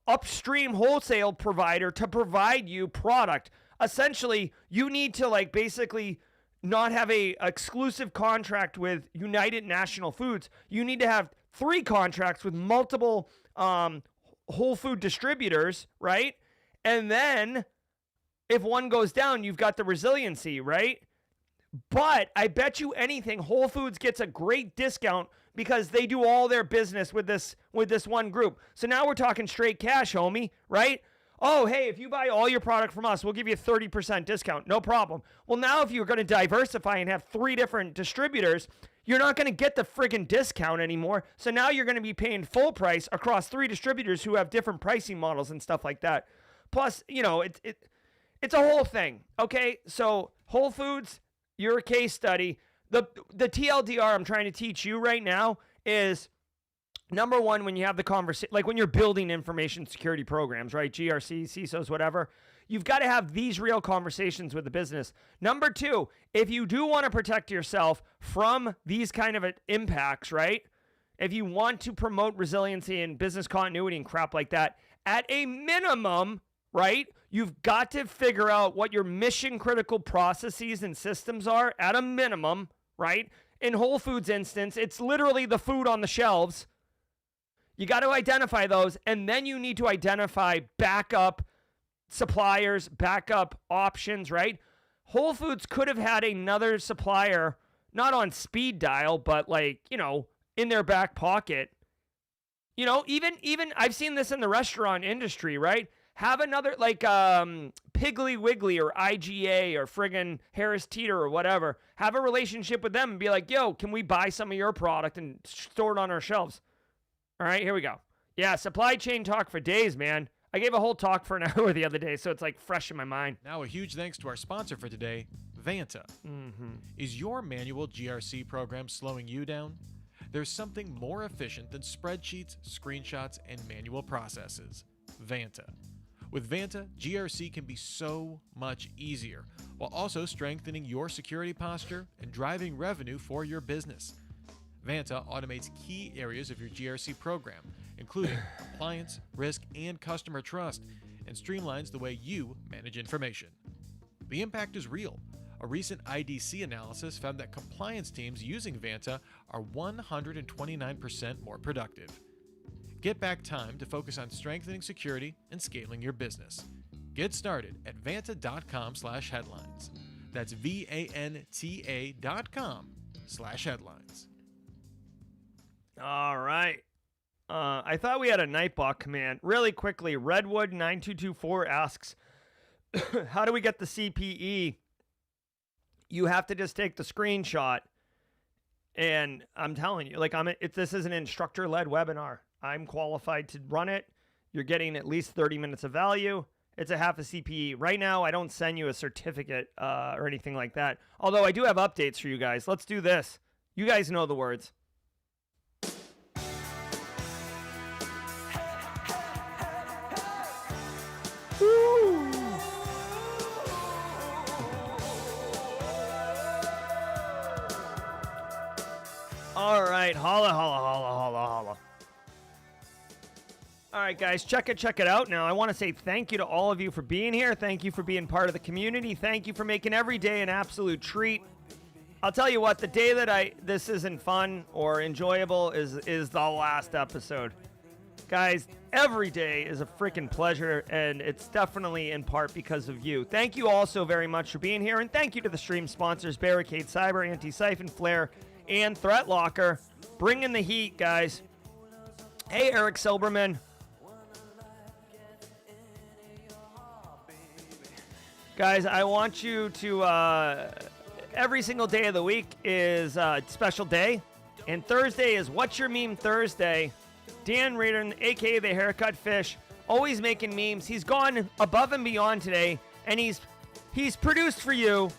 upstream wholesale provider to provide you product. Essentially, you need to, like, basically not have a exclusive contract with United National Foods. You need to have 3 contracts with multiple whole food distributors, right? And then if one goes down, you've got the resiliency, right? But I bet you anything, Whole Foods gets a great discount because they do all their business with this one group. So now we're talking straight cash, homie, right? Oh, hey, if you buy all your product from us, we'll give you a 30% discount. No problem. Well, now if you're going to diversify and have 3 different distributors, You're not going to get the friggin' discount anymore. So now you're going to be paying full price across 3 distributors who have different pricing models and stuff like that. Plus, it's a whole thing. Okay, so Whole Foods, you're a case study. The TLDR I'm trying to teach you right now is, number one, when you have the conversation, like when you're building information security programs, right? GRC, CISOs, whatever. You've got to have these real conversations with the business. Number two, if you do want to protect yourself from these kind of impacts, right? If you want to promote resiliency and business continuity and crap like that, at a minimum, right? You've got to figure out what your mission critical processes and systems are at a minimum, right? In Whole Foods instance, it's literally the food on the shelves. You got to identify those, and then you need to identify backup suppliers, backup options, right? Whole Foods could have had another supplier, not on speed dial, but in their back pocket. Even I've seen this in the restaurant industry, right? Have another Piggly Wiggly or IGA or friggin' Harris Teeter or whatever. Have a relationship with them and be like, yo, can we buy some of your product and store it on our shelves? All right, here we go. Yeah, supply chain talk for days, man. I gave a whole talk for an hour the other day, so it's fresh in my mind. Now a huge thanks to our sponsor for today, Vanta. Is your manual GRC program slowing you down? There's something more efficient than spreadsheets, screenshots, and manual processes. Vanta. With Vanta, GRC can be so much easier, while also strengthening your security posture and driving revenue for your business. Vanta automates key areas of your GRC program, including compliance, risk, and customer trust, and streamlines the way you manage information. The impact is real. A recent IDC analysis found that compliance teams using Vanta are 129% more productive. Get back time to focus on strengthening security and scaling your business. Get started at vanta.com/headlines. That's VANTA.com/headlines. All right. I thought we had a Nightbot command. Really quickly, Redwood9224 asks, how do we get the CPE? You have to just take the screenshot. And I'm telling you, this is an instructor-led webinar. I'm qualified to run it. You're getting at least 30 minutes of value. It's a half a CPE. Right now, I don't send you a certificate or anything like that. Although I do have updates for you guys. Let's do this. You guys know the words. All right, holla, holla, holla, holla, holla. All right, guys, check it out now. I want to say thank you to all of you for being here. Thank you for being part of the community. Thank you for making every day an absolute treat. I'll tell you what, the day that this isn't fun or enjoyable is the last episode. Guys, every day is a freaking pleasure, and it's definitely in part because of you. Thank you all so very much for being here, and thank you to the stream sponsors, Barricade Cyber, Antisyphon, Flare, and Threat Locker. Bring in the heat, guys. Hey, Eric Silberman. Guys, I want you to, every single day of the week is a special day, and Thursday is What's Your Meme Thursday. Dan Radon, a.k.a. the Haircut Fish, always making memes. He's gone above and beyond today, and he's produced for you.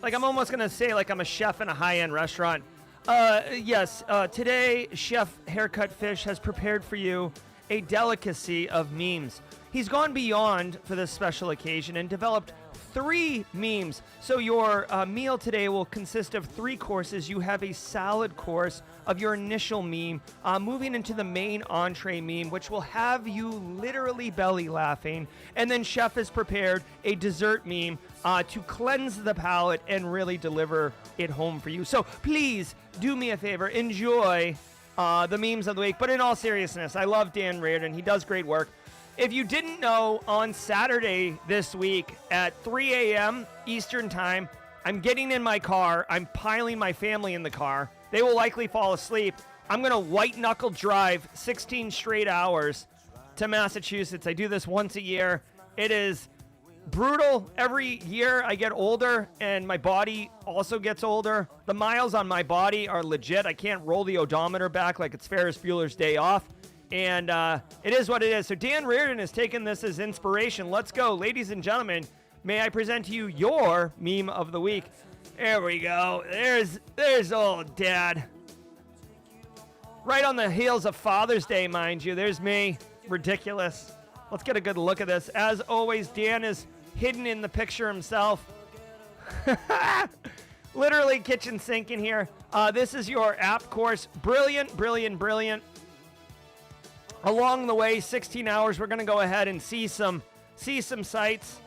I'm almost going to say I'm a chef in a high-end restaurant. Yes, today, Chef Haircut Fish has prepared for you a delicacy of memes. He's gone beyond for this special occasion and developed 3 memes. So your meal today will consist of 3 courses. You have a salad course of your initial meme, moving into the main entree meme, which will have you literally belly laughing. And then Chef has prepared a dessert meme to cleanse the palate and really deliver it home for you. So please do me a favor, enjoy the memes of the week. But in all seriousness, I love Dan Reardon. He does great work. If you didn't know, on Saturday this week at 3 a.m. Eastern Time, I'm getting in my car. I'm piling my family in the car. They will likely fall asleep. I'm going to white-knuckle drive 16 straight hours to Massachusetts. I do this once a year. It is brutal. Every year I get older and my body also gets older. The miles on my body are legit. I can't roll the odometer back like it's Ferris Bueller's Day Off. And it is what it is. So Dan Reardon has taken this as inspiration. Let's go. Ladies and gentlemen, may I present to you your meme of the week. There we go. There's old Dad. Right on the heels of Father's Day, mind you. There's me. Ridiculous. Let's get a good look at this. As always, Dan is hidden in the picture himself. Literally kitchen sink in here. This is your app course. Brilliant, brilliant, brilliant. Along the way, 16 hours, we're going to go ahead and see some sites.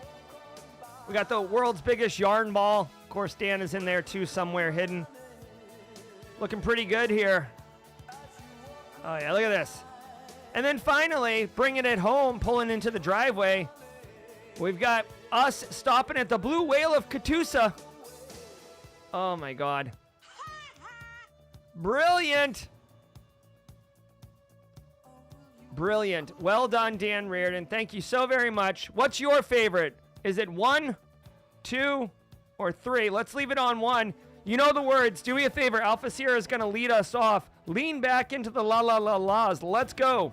We got the world's biggest yarn ball. Of course, Dan is in there too, somewhere hidden. Looking pretty good here. Oh, yeah, look at this. And then finally, bringing it home, pulling into the driveway, we've got us stopping at the Blue Whale of Catoosa. Oh, my God. Brilliant. Brilliant. Well done, Dan Reardon. Thank you so very much. What's your favorite? Is it 1, 2, or 3? Let's leave it on 1. You know the words. Do me a favor. Alpha Sierra is going to lead us off. Lean back into the la la la la's. Let's go.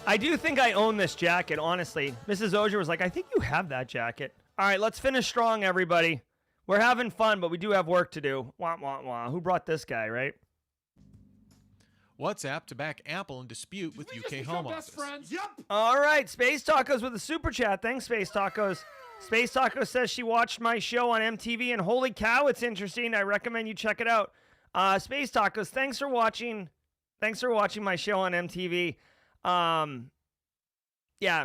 I do think I own this jacket, honestly. Mrs. Auger was like, I think you have that jacket. All right, let's finish strong, everybody. We're having fun, but we do have work to do. Wah, wah, wah. Who brought this guy, right? WhatsApp to back Apple in dispute with UK Home Office. Yep. All right, Space Tacos with a super chat. Thanks, Space Tacos. Space Tacos says she watched my show on MTV, and holy cow, it's interesting. I recommend you check it out. Space Tacos, thanks for watching. Thanks for watching my show on MTV. Yeah,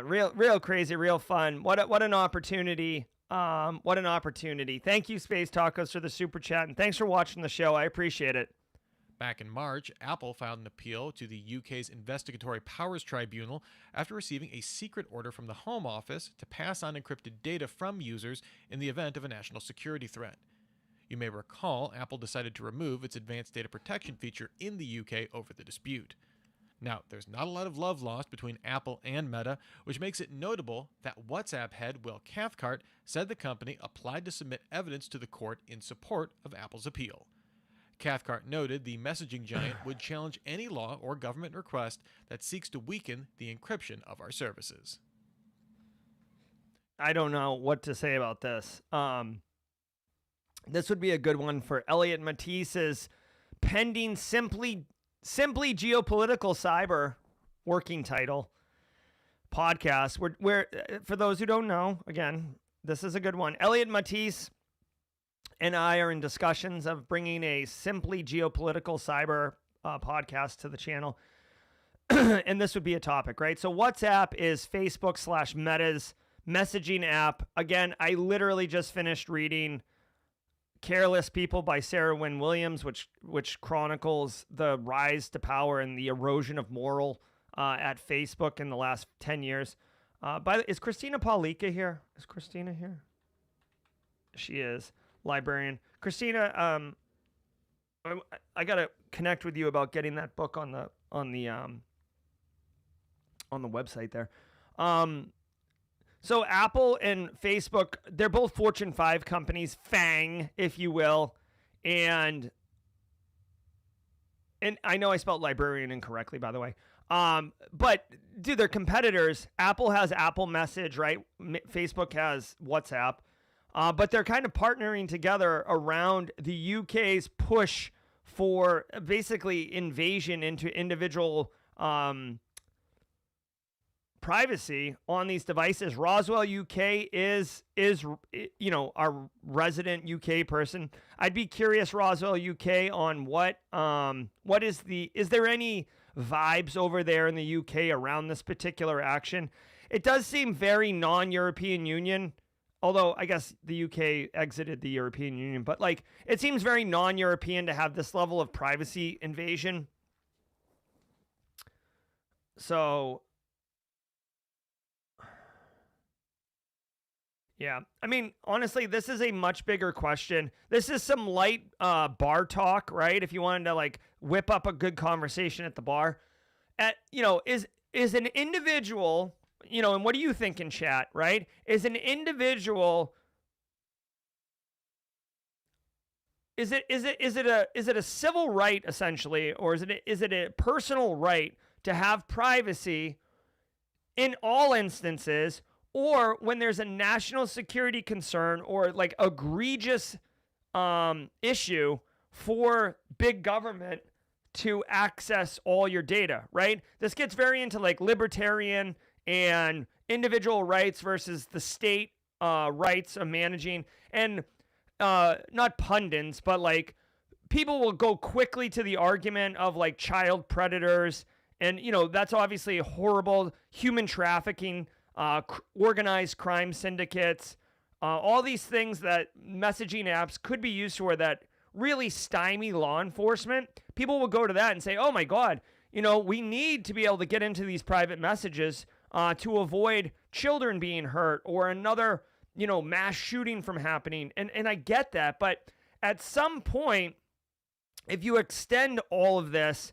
real crazy, real fun. What an opportunity. What an opportunity. Thank you, Space Tacos, for the super chat, and thanks for watching the show. I appreciate it. Back in March, Apple filed an appeal to the UK's Investigatory Powers Tribunal after receiving a secret order from the Home Office to pass on encrypted data from users in the event of a national security threat. You may recall Apple decided to remove esse advanced data protection feature in the UK over the dispute. Now, there's not a lot of love lost between Apple and Meta, which makes it notable that WhatsApp head Will Cathcart said the company applied to submit evidence to the court in support of Apple's appeal. Cathcart noted the messaging giant would challenge any law or government request that seeks to weaken the encryption of our services. I don't know what to say about this. This would be a good one for Elliot Matisse's pending Simply Geopolitical Cyber working title podcast. We're for those who don't know, again, this is a good one. Elliot Matisse and I are in discussions of bringing a Simply Geopolitical Cyber podcast to the channel. And this would be a topic, right? So WhatsApp is Facebook/Meta's messaging app. Again, I literally just finished reading Careless People by Sarah Wynne Williams, which chronicles the rise to power and the erosion of moral at Facebook in the last 10 years. Is Christina Paulika here? Is Christina here? She is. Librarian. Christina, I got to connect with you about getting that book on the website there. So Apple and Facebook, they're both Fortune 5 companies, FANG, if you will. And I know I spelled librarian incorrectly, by the way. But, dude, they're competitors. Apple has Apple Message, right? Facebook has WhatsApp. But they're kind of partnering together around the UK's push for basically invasion into individual privacy on these devices. Roswell, UK is our resident UK person. I'd be curious, Roswell, UK, on is there any vibes over there in the UK around this particular action? It does seem very non-European Union, although I guess the UK exited the European Union, but like it seems very non-European to have this level of privacy invasion. So, yeah, I mean, honestly, this is a much bigger question. This is some light bar talk, right? If you wanted to like whip up a good conversation at the bar, is an individual, and what do you think in chat, right? Is an individual, is it a civil right essentially, or is it a personal right to have privacy in all instances, or when there's a national security concern or like egregious issue for big government to access all your data, right? This gets very into like libertarian and individual rights versus the state rights of managing, and not pundits, but like people will go quickly to the argument of like child predators. And, that's obviously horrible. Human trafficking, organized crime syndicates, all these things that messaging apps could be used for that really stymie law enforcement. People will go to that and say, oh my God, we need to be able to get into these private messages to avoid children being hurt or another, mass shooting from happening. And I get that. But at some point, if you extend all of this,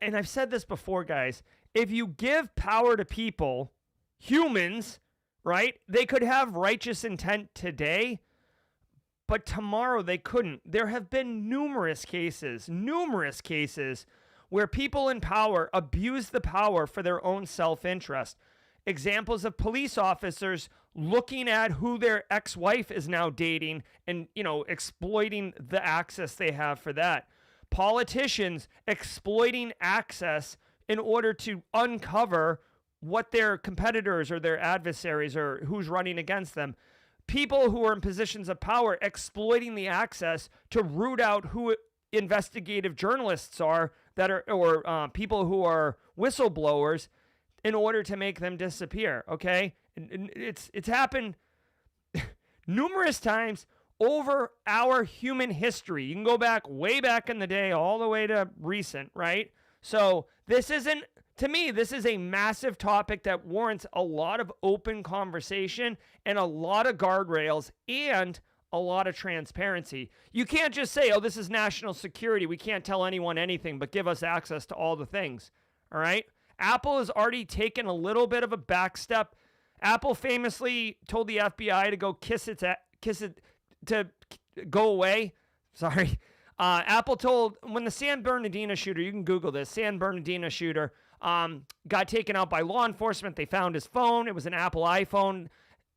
and I've said this before, guys, if you give power to people, humans, right, they could have righteous intent today, but tomorrow they couldn't. There have been numerous cases where people in power abuse the power for their own self-interest. Examples of police officers looking at who their ex-wife is now dating and, exploiting the access they have for that. Politicians exploiting access in order to uncover what their competitors or their adversaries or who's running against them. People who are in positions of power exploiting the access to root out who investigative journalists are or people who are whistleblowers in order to make them disappear. Okay, and it's happened numerous times over our human history. You can go back way back in the day, all the way to recent, right? So this is a massive topic that warrants a lot of open conversation and a lot of guardrails and a lot of transparency. You can't just say, oh, this is national security. We can't tell anyone anything, but give us access to all the things, all right? Apple has already taken a little bit of a back step. Apple famously told the FBI to go to go away. Sorry. Apple told, when the San Bernardino shooter, you can Google this, San Bernardino shooter, got taken out by law enforcement. They found his phone. It was an Apple iPhone.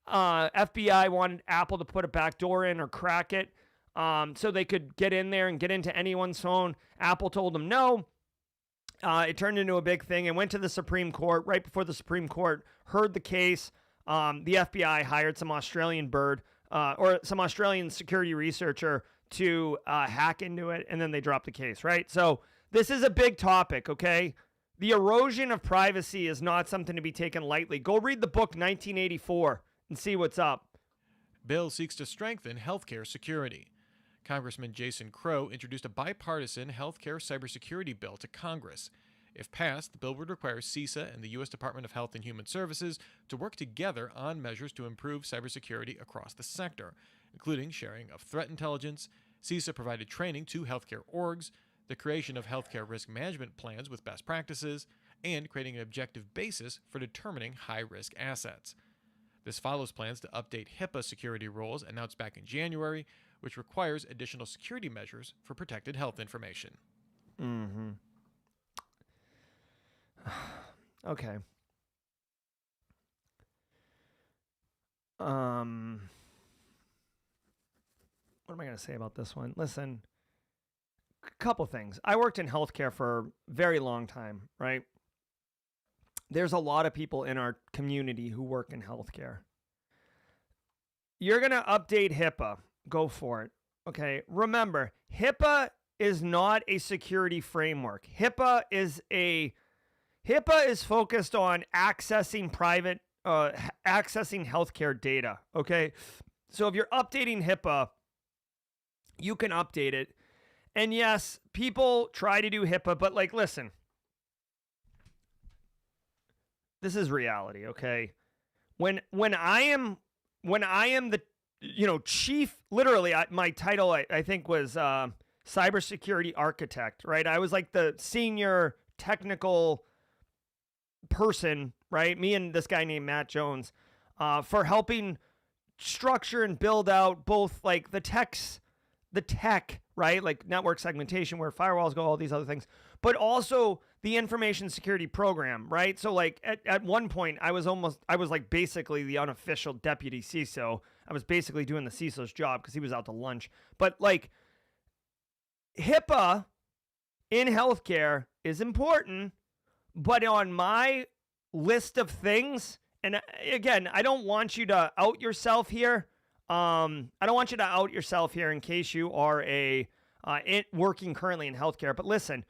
FBI wanted Apple to put a back door in or crack it so they could get in there and get into anyone's phone. Apple told them no. It turned into a big thing and went to the Supreme Court. Right before the Supreme Court heard the case, the FBI hired some Australian or some Australian security researcher to hack into it, and then they dropped the case, right? So this is a big topic, okay? The erosion of privacy is not something to be taken lightly. Go read the book 1984 and see what's up. Bill seeks to strengthen healthcare security. Congressman Jason Crow introduced a bipartisan healthcare cybersecurity bill to Congress. If passed, the bill would require CISA and the U.S. Department of Health and Human Services to work together on measures to improve cybersecurity across the sector, including sharing of threat intelligence. CISA provided training to healthcare orgs, the creation of healthcare risk management plans with best practices, and creating an objective basis for determining high-risk assets. This follows plans to update HIPAA security rules announced back in January, which requires additional security measures for protected health information. Mm-hmm. Okay. What am I going to say about this one? Listen, a couple things. I worked in healthcare for a very long time, right? there's a lot of people in our community who work in healthcare. You're going to update HIPAA. Go for it. Okay. Remember, HIPAA is not a security framework. HIPAA is focused on accessing accessing healthcare data. Okay. So if you're updating HIPAA, you can update it. And yes, people try to do HIPAA, but like, listen, this is reality. Okay. When I am the, chief, literally my title, I think was, cybersecurity architect, right? I was like the senior technical person, right? Me and this guy named Matt Jones, for helping structure and build out both like the tech, right? Like network segmentation, where firewalls go, all these other things, but also the information security program, right? So like at one point I was like basically the unofficial deputy CISO. I was basically doing the CISO's job because he was out to lunch. But like HIPAA in healthcare is important, but on my list of things, and again, I don't want you to out yourself here. I don't want you to out yourself here in case you are working currently in healthcare. But listen,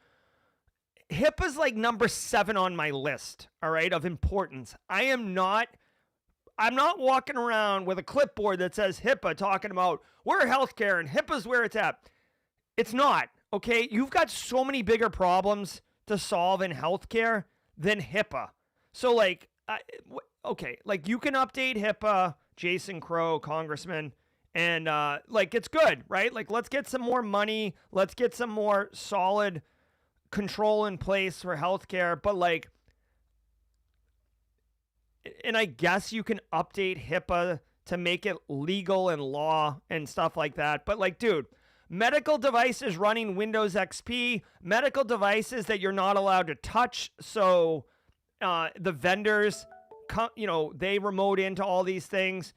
HIPAA's like number 7 on my list, all right, of importance. I'm not walking around with a clipboard that says HIPAA talking about we're healthcare and HIPAA's where it's at. It's not, okay? You've got so many bigger problems to solve in healthcare than HIPAA. So like, okay, like you can update HIPAA, Jason Crow, Congressman, and like it's good, right? Like let's get some more money. Let's get some more solid control in place for healthcare. But like, and I guess you can update HIPAA to make it legal and law and stuff like that. But like, dude, medical devices running Windows XP, medical devices that you're not allowed to touch. So the vendors, they remote into all these things.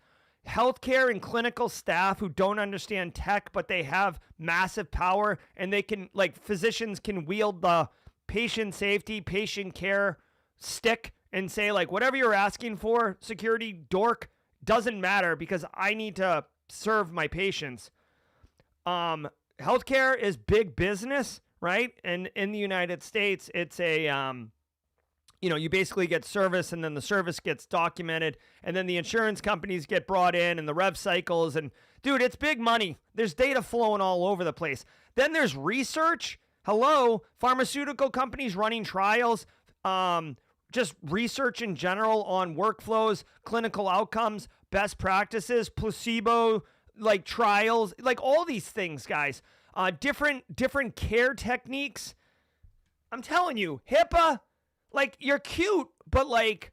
Healthcare and clinical staff who don't understand tech, but they have massive power, and they can, like, physicians can wield the patient safety, patient care stick and say, like, whatever you're asking for, security dork, doesn't matter because I need to serve my patients. Healthcare is big business, right? And in the United States, it's you basically get service, and then the service gets documented, and then the insurance companies get brought in, and the rev cycles, and dude, it's big money. There's data flowing all over the place. Then there's research. Hello, pharmaceutical companies running trials, just research in general on workflows, clinical outcomes, best practices, placebo, like trials, like all these things, guys. Different care techniques. I'm telling you, HIPAA. Like, you're cute, but, like,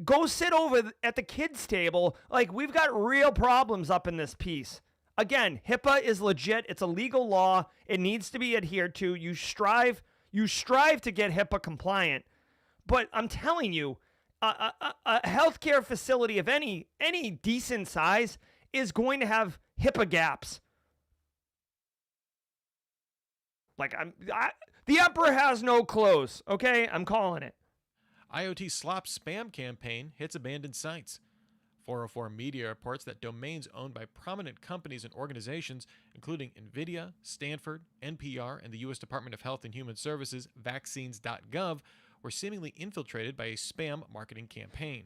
go sit over at the kids' table. Like, we've got real problems up in this piece. Again, HIPAA is legit. It's a legal law. It needs to be adhered to. You strive to get HIPAA compliant. But I'm telling you, a healthcare facility of any decent size is going to have HIPAA gaps. Like, the emperor has no clothes, okay? I'm calling it. IoT slop spam campaign hits abandoned sites. 404 Media reports that domains owned by prominent companies and organizations, including NVIDIA, Stanford, NPR, and the U.S. Department of Health and Human Services, vaccines.gov, were seemingly infiltrated by a spam marketing campaign.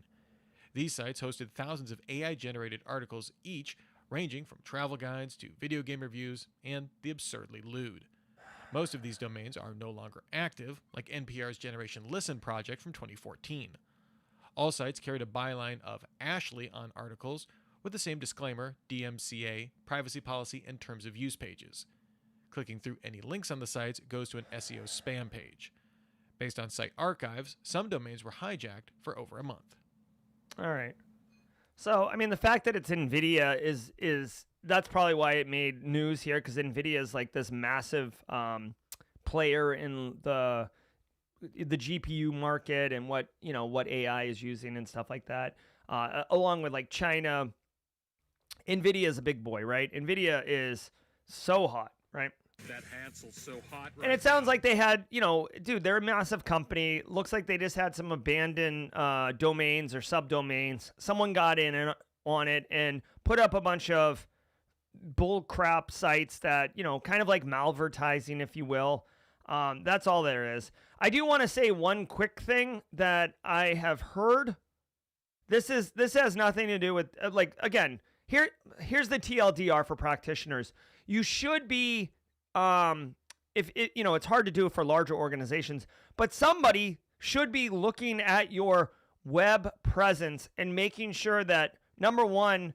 These sites hosted thousands of AI-generated articles each, ranging from travel guides to video game reviews and the absurdly lewd. Most of these domains are no longer active, like NPR's Generation Listen project from 2014. All sites carried a byline of Ashley on articles with the same disclaimer, DMCA, privacy policy, and terms of use pages. Clicking through any links on the sites goes to an SEO spam page. Based on site archives, some domains were hijacked for over a month. All right. So, I mean, the fact that it's NVIDIA is that's probably why it made news here, because NVIDIA is like this massive player in the GPU market and what AI is using and stuff like that. Along with like China, NVIDIA is a big boy, right? NVIDIA is so hot, right? That Hansel's so hot right And it sounds now. like they had, dude, they're a massive company. Looks like they just had some abandoned domains or subdomains. Someone got in on it and put up a bunch of bull crap sites that, kind of like malvertising, if you will. That's all there is. I do want to say one quick thing that I have heard. This has nothing to do with, again, here's the TLDR for practitioners. You should be, if it, it's hard to do it for larger organizations, but somebody should be looking at your web presence and making sure that, number one,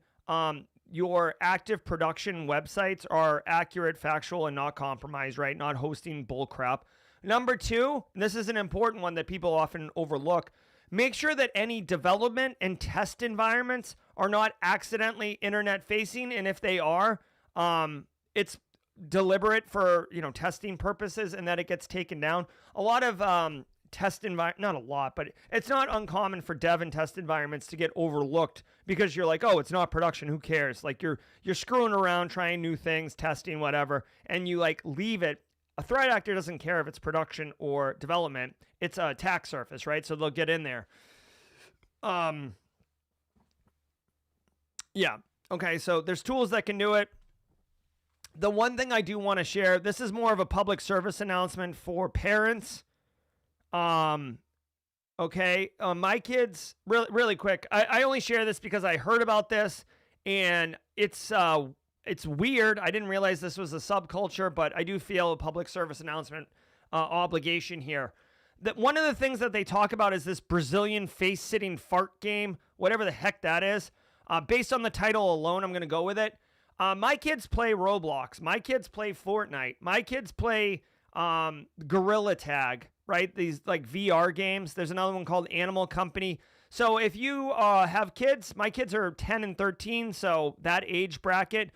your active production websites are accurate, factual, and not compromised, right? Not hosting bull crap. Number two, and this is an important one that people often overlook, make sure that any development and test environments are not accidentally internet facing. And if they are, it's deliberate for, testing purposes and that it gets taken down. A lot of not a lot, but it's not uncommon for dev and test environments to get overlooked because you're like, oh, it's not production, who cares? Like you're screwing around, trying new things, testing, whatever, and you leave it. A threat actor doesn't care if it's production or development. It's a attack surface, right? So they'll get in there. Yeah. Okay, so there's tools that can do it. The one thing I do want to share, this is more of a public service announcement for parents. Okay. My kids, really quick. I only share this because I heard about this and it's weird. I didn't realize this was a subculture, but I do feel a public service announcement obligation here. That one of the things that they talk about is this Brazilian face-sitting fart game, whatever the heck that is. Based on the title alone, I'm going to go with it. My kids play Roblox. My kids play Fortnite. My kids play Gorilla Tag, right? These VR games. There's another one called Animal Company. So if you have kids, my kids are 10 and 13, so that age bracket,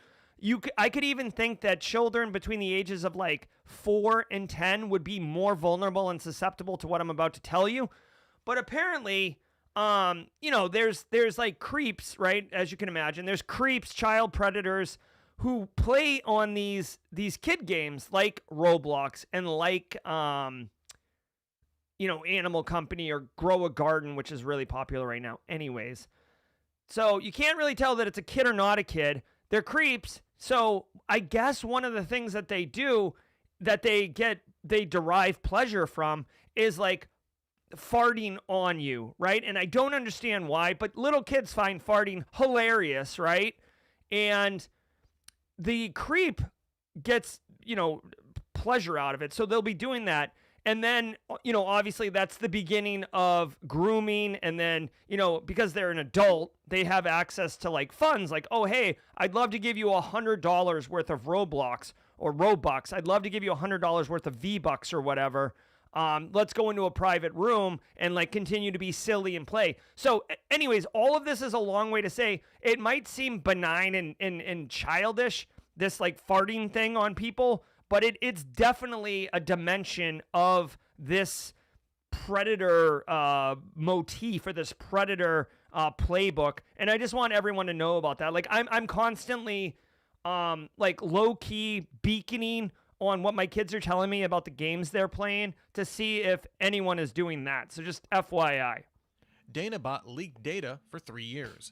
I could even think that children between the ages of 4 and 10 would be more vulnerable and susceptible to what I'm about to tell you. But apparently, there's creeps, right? As you can imagine, there's creeps, child predators who play on these kid games like Roblox and Animal Company or Grow a Garden, which is really popular right now. Anyways, so you can't really tell that it's a kid or not a kid. They're creeps. So I guess one of the things that they do that they derive pleasure from is farting on you, right? And I don't understand why, but little kids find farting hilarious, right? And the creep gets, pleasure out of it. So they'll be doing that. And then, obviously that's the beginning of grooming. And then, because they're an adult, they have access to funds oh, hey, I'd love to give you $100 worth of Roblox or Robux. I'd love to give you $100 worth of V-Bucks or whatever. Let's go into a private room and continue to be silly and play. So anyways, all of this is a long way to say it might seem benign and childish, this farting thing on people, but it's definitely a dimension of this predator motif or this predator playbook. And I just want everyone to know about that. I'm constantly low key beaconing on what my kids are telling me about the games they're playing to see if anyone is doing that. So just FYI. Danabot leaked data for 3 years.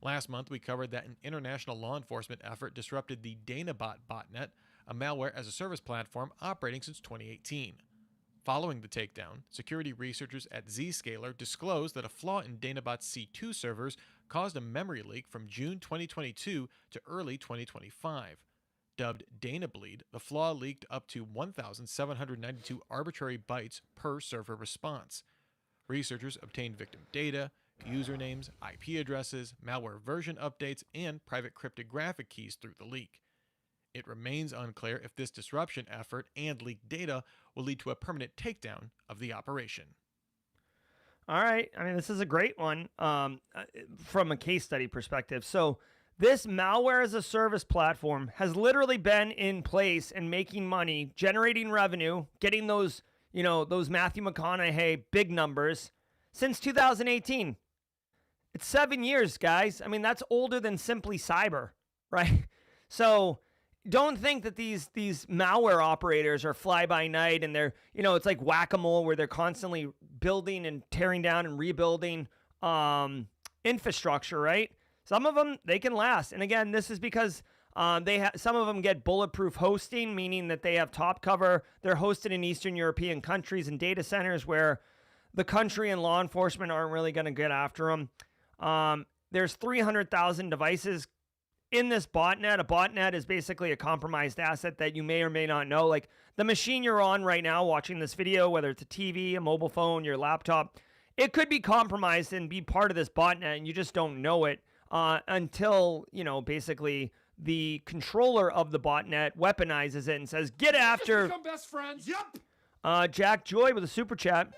Last month, we covered that an international law enforcement effort disrupted the Danabot botnet, a malware-as-a-service platform operating since 2018. Following the takedown, security researchers at Zscaler disclosed that a flaw in Danabot's C2 servers caused a memory leak from June 2022 to early 2025. Dubbed Danableed, the flaw leaked up to 1,792 arbitrary bytes per server response. Researchers obtained victim data, usernames, IP addresses, malware version updates, and private cryptographic keys through the leak. It remains unclear if this disruption effort and leaked data will lead to a permanent takedown of the operation. All right. I mean, this is a great one from a case study perspective. So this malware as a service platform has literally been in place and making money, generating revenue, getting those, those Matthew McConaughey big numbers since 2018. It's 7 years, guys. I mean, that's older than Simply Cyber, right? So don't think that these malware operators are fly by night and they're, it's like whack-a-mole where they're constantly building and tearing down and rebuilding infrastructure, right? Some of them, they can last. And again, this is because some of them get bulletproof hosting, meaning that they have top cover. They're hosted in Eastern European countries and data centers where the country and law enforcement aren't really going to get after them. There's 300,000 devices in this botnet. A botnet is basically a compromised asset that you may or may not know. Like the machine you're on right now watching this video, whether it's a TV, a mobile phone, your laptop, it could be compromised and be part of this botnet, and you just don't know it until, basically the controller of the botnet weaponizes it and says, get after... Become best friends. Yep. Jack Joy with a super chat.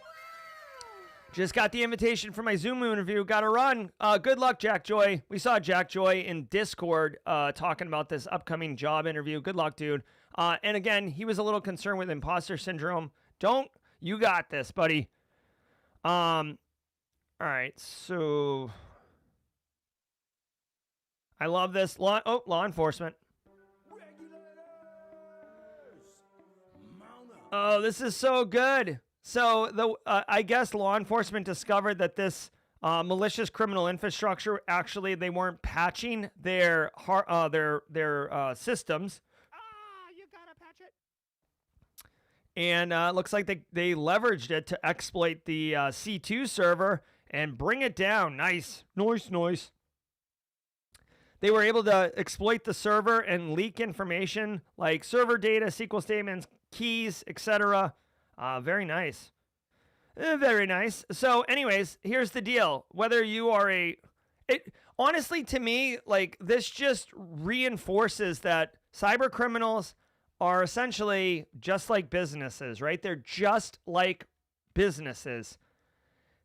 Just got the invitation for my Zoom interview. Got to run. Good luck, Jack Joy. We saw Jack Joy in Discord talking about this upcoming job interview. Good luck, dude. And again, he was a little concerned with imposter syndrome. You got this, buddy. All right, so I love this. Law enforcement. Oh, this is so good. So I guess law enforcement discovered that this malicious criminal infrastructure, actually they weren't patching their systems. You gotta patch it. And it looks like they leveraged it to exploit the C2 server and bring it down. Nice. Noise. They were able to exploit the server and leak information like server data, SQL statements, keys, etc. Very nice. Very nice. So anyways, here's the deal. Whether you are honestly, to me, like this just reinforces that cyber criminals are essentially just like businesses, right? They're just like businesses.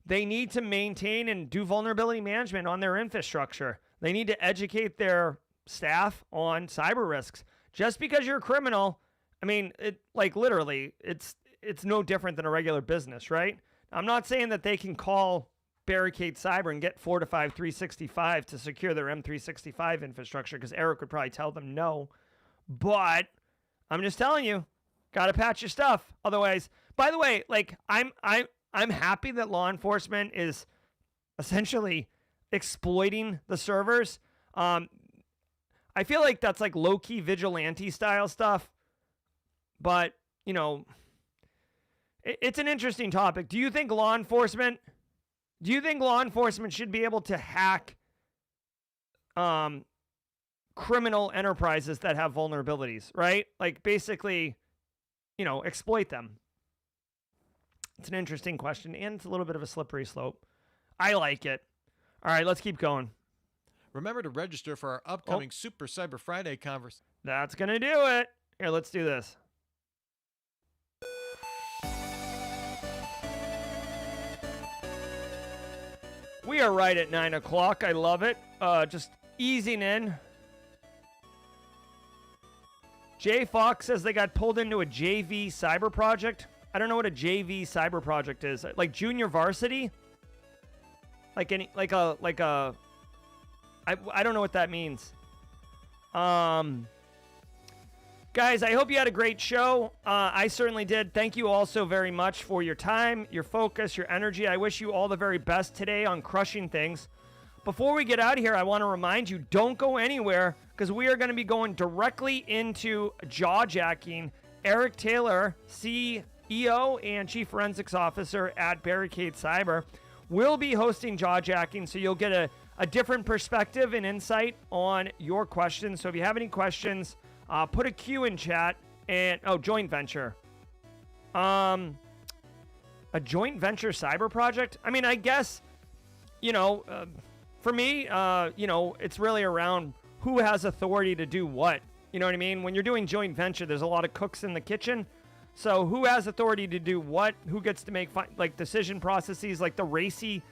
They need to maintain and do vulnerability management on their infrastructure. They need to educate their staff on cyber risks. Just because you're a criminal, I mean, literally, it's no different than a regular business, right? I'm not saying that they can call Barricade Cyber and get Fortify 365 to secure their M365 infrastructure, because Eric would probably tell them no. But I'm just telling you, gotta patch your stuff. Otherwise, by the way, like I'm happy that law enforcement is essentially exploiting the servers. I feel like that's like low-key vigilante style stuff. But, it's an interesting topic. Do you think law enforcement should be able to hack criminal enterprises that have vulnerabilities, right? Like basically, exploit them. It's an interesting question, and it's a little bit of a slippery slope. I like it. All right, let's keep going. Remember to register for our upcoming Super Cyber Friday conference. That's going to do it. Here, let's do this. We are right at 9 o'clock. I love it. Just easing in. Jay Fox says they got pulled into a JV cyber project. I don't know what a JV cyber project is. Like junior varsity? I don't know what that means. Guys, I hope you had a great show. I certainly did. Thank you all so very much for your time, your focus, your energy. I wish you all the very best today on crushing things. Before we get out of here, I want to remind you, don't go anywhere, because we are going to be going directly into Jawjacking. Eric Taylor, CEO and Chief Forensics Officer at Barricade Cyber, will be hosting Jawjacking, so you'll get a different perspective and insight on your questions. So if you have any questions, put a Q in chat. And joint venture. A joint venture cyber project? I mean, I guess, for me, it's really around who has authority to do what. You know what I mean? When you're doing joint venture, there's a lot of cooks in the kitchen. So who has authority to do what? Who gets to make decision processes, like a racy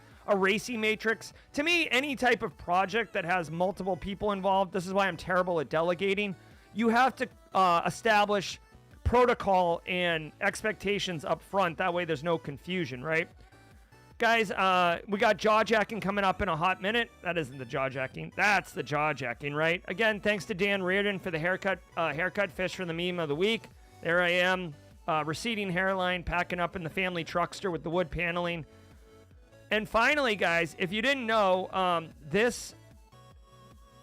matrix? To me, any type of project that has multiple people involved, this is why I'm terrible at delegating. You have to establish protocol and expectations up front. That way there's no confusion, right? Guys, we got Jawjacking coming up in a hot minute. That isn't the Jawjacking. That's the Jawjacking, right? Again, thanks to Dan Reardon for the haircut fish for the meme of the week. There I am, receding hairline, packing up in the family truckster with the wood paneling. And finally, guys, if you didn't know, this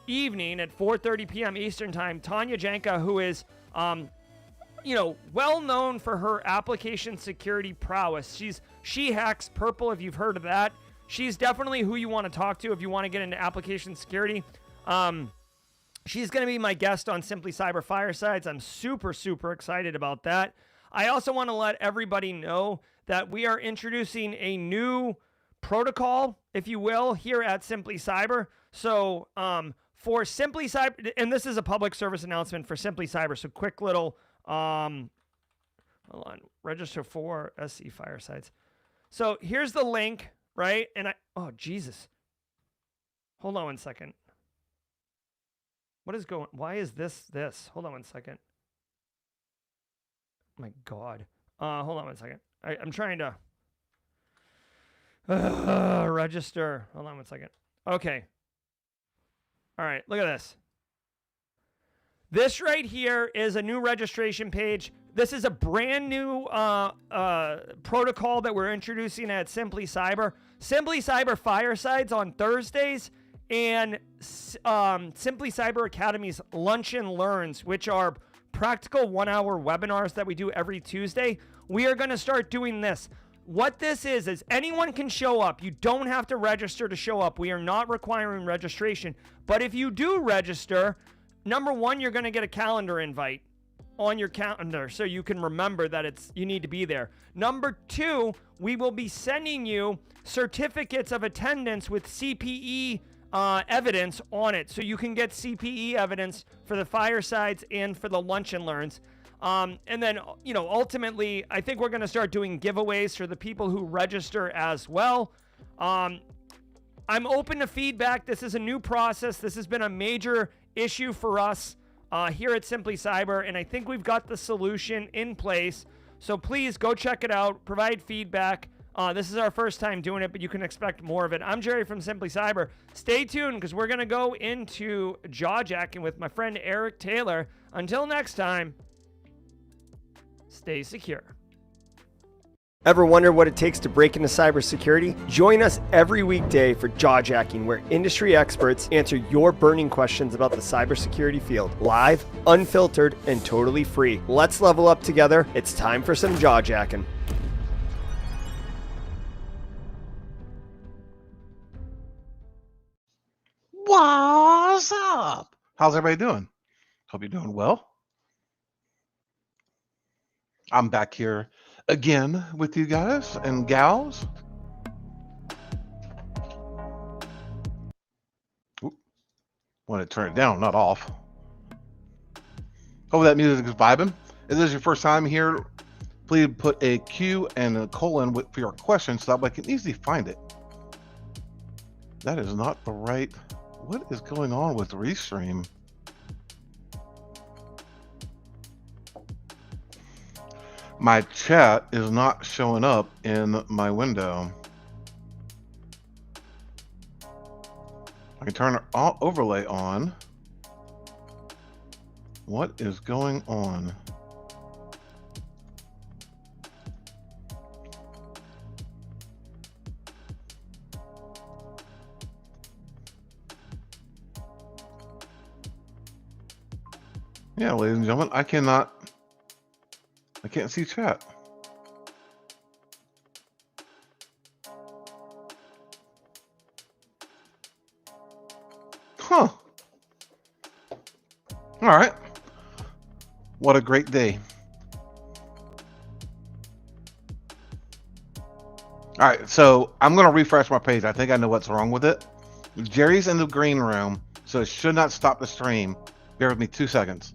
evening at 4:30 p.m. Eastern Time, Tanya Janka, who is, well known for her application security prowess. She hacks Purple, if you've heard of that. She's definitely who you want to talk to if you want to get into application security. She's going to be my guest on Simply Cyber Firesides. I'm super, super excited about that. I also want to let everybody know that we are introducing a new protocol, if you will, here at Simply Cyber. So for Simply Cyber, and this is a public service announcement for Simply Cyber, so quick little, hold on, register for SC Firesides. So here's the link, right? And oh, Jesus. Hold on one second. What is going, why is this? Hold on one second. Oh my God. Hold on one second. I'm trying to register. Hold on one second. Okay. All right, look at this. This right here is a new registration page. This is a brand new protocol that we're introducing at Simply Cyber. Simply Cyber Firesides on Thursdays and Simply Cyber Academy's Lunch and Learns, which are practical 1-hour webinars that we do every Tuesday. We are going to start doing this. What this is anyone can show up. You don't have to register to show up. We are not requiring registration. But if you do register, number one, you're going to get a calendar invite on your calendar so you can remember that you need to be there. Number two, we will be sending you certificates of attendance with CPE evidence on it. So you can get CPE evidence for the Firesides and for the Lunch and Learns. And then, ultimately, I think we're going to start doing giveaways for the people who register as well. I'm open to feedback. This is a new process. This has been a major issue for us here at Simply Cyber, and I think we've got the solution in place. So please go check it out. Provide feedback. This is our first time doing it, but you can expect more of it. I'm Jerry from Simply Cyber. Stay tuned because we're going to go into Jawjacking with my friend Eric Taylor. Until next time, stay secure. Ever wonder what it takes to break into cybersecurity? Join us every weekday for Jawjacking, where industry experts answer your burning questions about the cybersecurity field. Live, unfiltered, and totally free. Let's level up together. It's time for some Jawjacking. What's up? How's everybody doing? Hope you're doing well. I'm back here again with you guys and gals. Oop. Want to turn it down, not off. Hope that music is vibing. If this is your first time here, please put a Q and a colon for your question so that way I can easily find it. That is not the right. What is going on with Restream? My chat is not showing up in my window. I can turn an overlay on. What is going on? Yeah, ladies and gentlemen, I can't see chat. Huh. All right. What a great day. All right, so I'm going to refresh my page. I think I know what's wrong with it. Jerry's in the green room, so it should not stop the stream. Bear with me 2 seconds.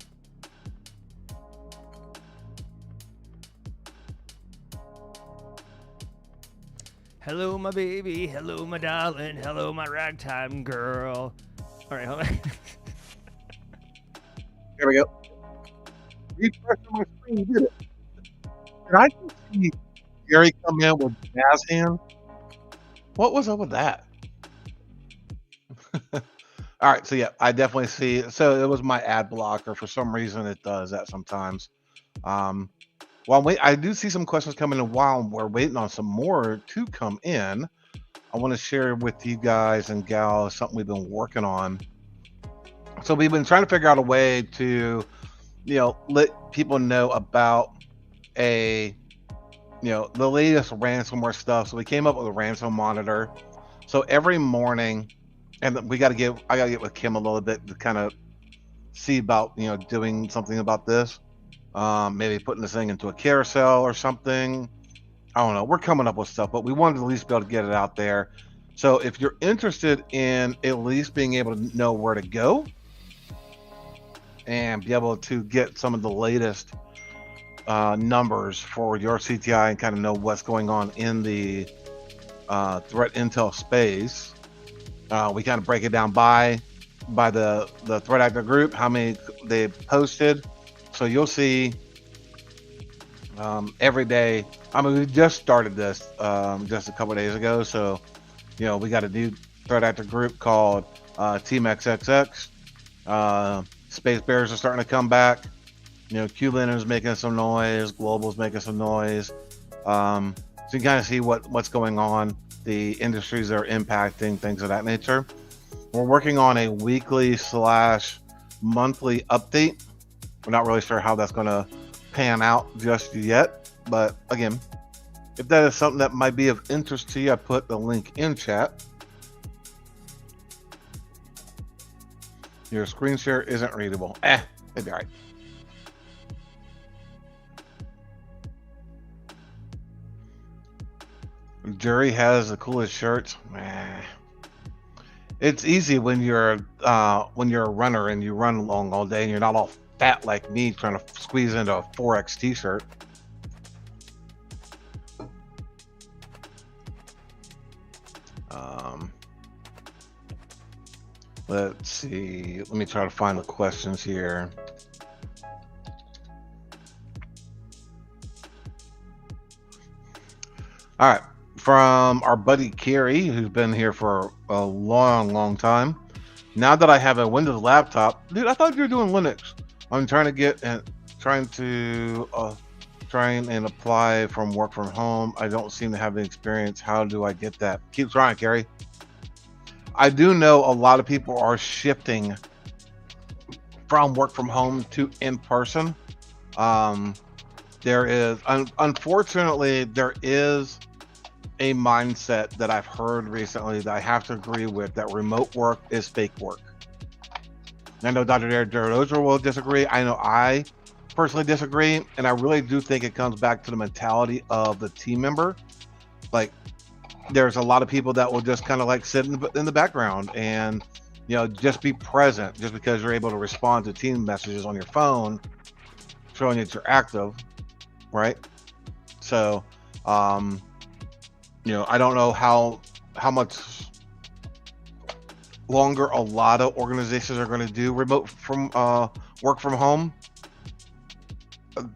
Hello, my baby. Hello, my darling. Hello, my ragtime girl. All right, hold on. There we go. Refresh my screen, did it? And I can see Jerry come in with jazz hands. What was up with that? All right, so yeah, I definitely see. So it was my ad blocker. For some reason, it does that sometimes. Well, wait, I do see some questions coming in while we're waiting on some more to come in. I want to share with you guys and gals something we've been working on. So we've been trying to figure out a way to, let people know about the latest ransomware stuff. So we came up with a ransom monitor. So every morning, and I got to get with Kim a little bit to kind of see about, doing something about this. Maybe putting this thing into a carousel or something. I don't know. We're coming up with stuff, but we wanted to at least be able to get it out there. So if you're interested in at least being able to know where to go and be able to get some of the latest numbers for your CTI and kind of know what's going on in the threat intel space, we kind of break it down by the threat actor group, how many they posted. So you'll see every day. I mean, we just started this just a couple of days ago. So, we got a new threat actor group called Team XXX. Space Bears are starting to come back. QLin is making some noise. Global's making some noise. So you kind of see what's going on, the industries that are impacting, things of that nature. We're working on a weekly / monthly update. We're not really sure how that's going to pan out just yet, but again, if that is something that might be of interest to you, I put the link in chat. Your screen share isn't readable. It'd be all right. Jury has the coolest shirts. It's easy when you're a runner and you run long all day and you're not all fat like me trying to squeeze into a 4X t-shirt. Let's see. Let me try to find the questions here. All right. From our buddy Kerry, who's been here for a long time. Now that I have a Windows laptop, dude, I thought you were doing Linux. I'm trying and apply from work from home. I don't seem to have the experience. How do I get that? Keep trying, Kerry. I do know a lot of people are shifting from work from home to in person. There is, unfortunately, there is a mindset that I've heard recently that I have to agree with, that remote work is fake work. I know Dr. Gerald will disagree. I know I personally disagree, and I really do think it comes back to the mentality of the team member. Like, there's a lot of people that will just kind of like sit in the background and just be present, just because you're able to respond to team messages on your phone showing that you're active, right? So I don't know how much longer a lot of organizations are going to do remote from work from home.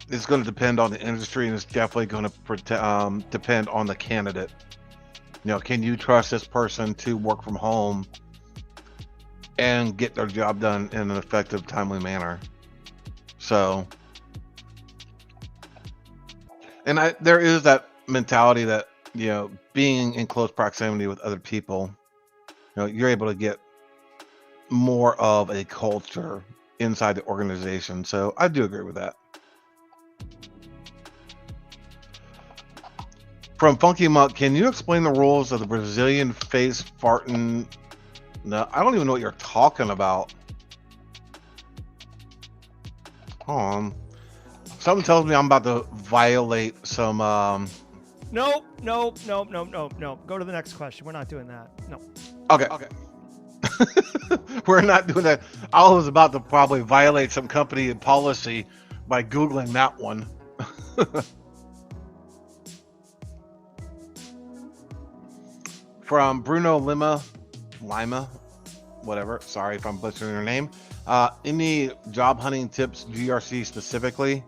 It's going to depend on the industry, and it's definitely going to depend on the candidate. Can you trust this person to work from home and get their job done in an effective, timely manner? So, and there is that mentality that, being in close proximity with other people, you're able to get more of a culture inside the organization. So I do agree with that. From Funky Monk, can you explain the rules of the Brazilian face farting? No, I don't even know what you're talking about. Hold on. Something tells me I'm about to violate some. Nope. Go to the next question. We're not doing that. No. Okay. We're not doing that. I was about to probably violate some company policy by Googling that one. From Bruno Lima, whatever. Sorry if I'm butchering your name. Any job hunting tips, GRC specifically?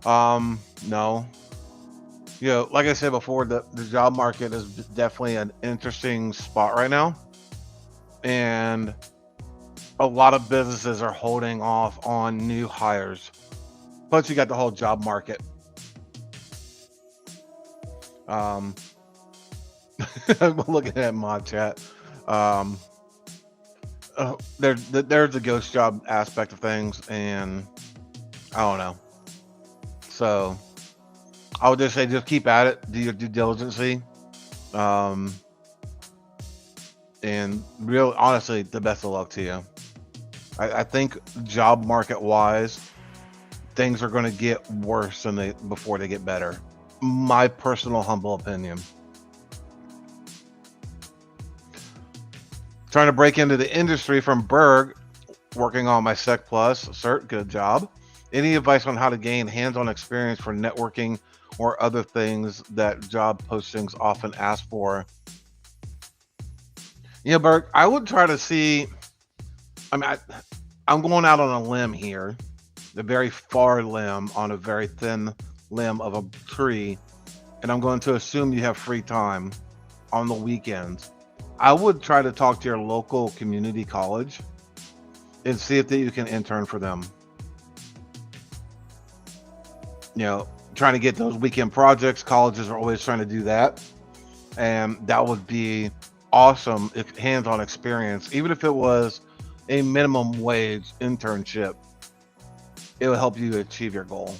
No. You know, like I said before, the job market is definitely an interesting spot right now. And a lot of businesses are holding off on new hires. Plus, you got the whole job market. I'm looking at mod chat. There's the ghost job aspect of things, and I don't know. So I would just say, just keep at it, do your due diligence, and real honestly, the best of luck to you. I think job market wise, things are going to get worse than before they get better. My personal humble opinion. Trying to break into the industry from Berg, working on my Sec Plus cert. Good job. Any advice on how to gain hands-on experience for networking or other things that job postings often ask for? Yeah, Berg, I would try to see. I mean, I'm going out on a limb here, a very far limb on a very thin limb of a tree, and I'm going to assume you have free time on the weekends. I would try to talk to your local community college and see if you can intern for them. You know, trying to get those weekend projects. Colleges are always trying to do that, and that would be awesome if hands-on experience, even if it was a minimum wage internship, it will help you achieve your goal.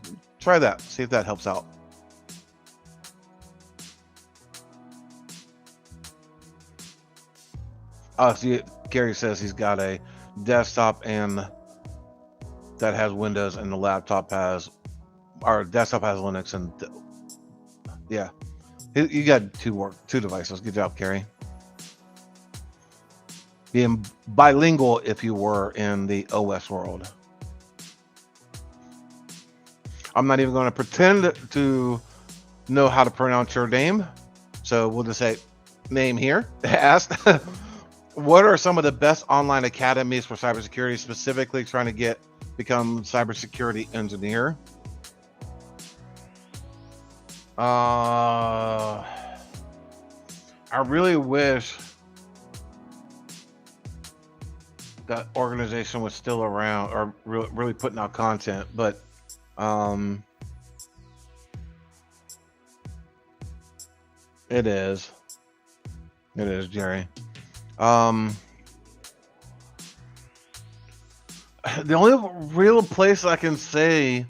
So try that, see if that helps out. Oh, see, Gary says he's got a desktop and that has Windows, and the laptop has, our desktop has Linux, and yeah, you got two devices. Good job, Gary. Being bilingual if you were in the OS world. I'm not even going to pretend to know how to pronounce your name, so we'll just say name here. Asked, what are some of the best online academies for cybersecurity, specifically trying to become cybersecurity engineer? I really wish that organization was still around or really putting out content, but it is Jerry. The only real place I can say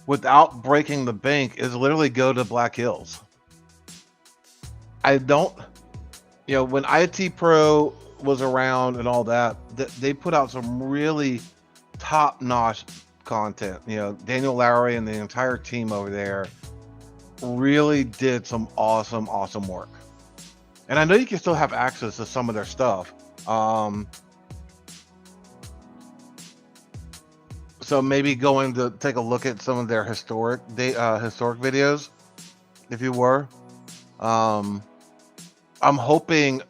without breaking the bank is literally go to Black Hills. I don't, when IT Pro was around and all that, they put out some really top-notch content. Daniel Lowry and the entire team over there really did some awesome work. And I know you can still have access to some of their stuff. So maybe going to take a look at some of their historic videos, if you were. I'm hoping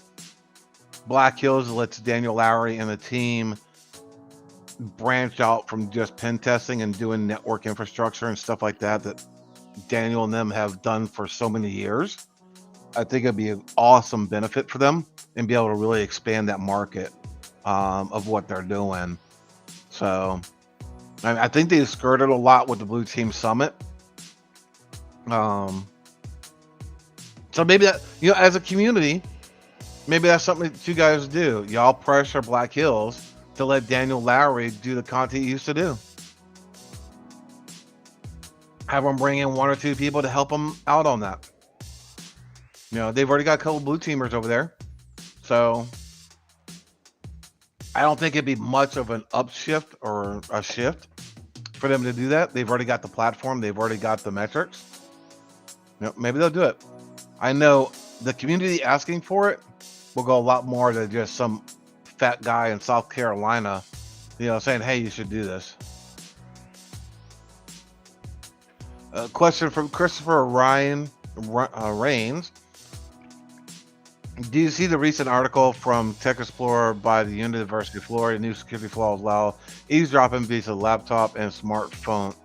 Black Hills lets Daniel Lowry and the team branch out from just pen testing and doing network infrastructure and stuff like that Daniel and them have done for so many years. I think it'd be an awesome benefit for them and be able to really expand that market of what they're doing. So I think they skirted a lot with the Blue Team Summit. So maybe that, as a community, maybe that's something that you guys do. Y'all pressure Black Hills to let Daniel Lowry do the content he used to do. Have him bring in one or two people to help him out on that. They've already got a couple blue teamers over there. So I don't think it'd be much of an upshift or a shift for them to do that. They've already got the platform. They've already got the metrics. Maybe they'll do it. I know the community asking for it will go a lot more than just some fat guy in South Carolina, saying, hey, you should do this. A question from Christopher Rains. Do you see the recent article from Tech Explorer by the University of Florida? New security flaws allow eavesdropping via laptop and smartphone.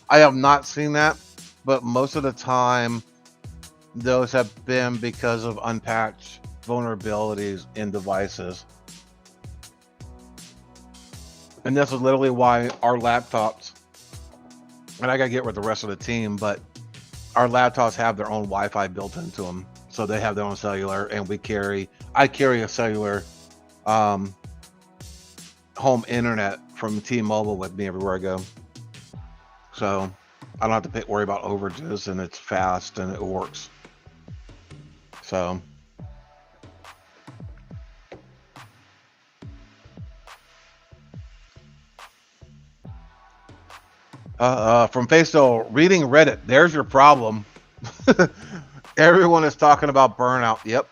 I have not seen that. but most of the time, those have been because of unpatched vulnerabilities in devices. And this is literally why our laptops, and I gotta get with the rest of the team, but our laptops have their own Wi-Fi built into them. So they have their own cellular, and I carry a cellular home internet from T-Mobile with me everywhere I go. So I don't have to worry about overages, and it's fast and it works. So from Faisal, reading Reddit, there's your problem. Everyone is talking about burnout. Yep.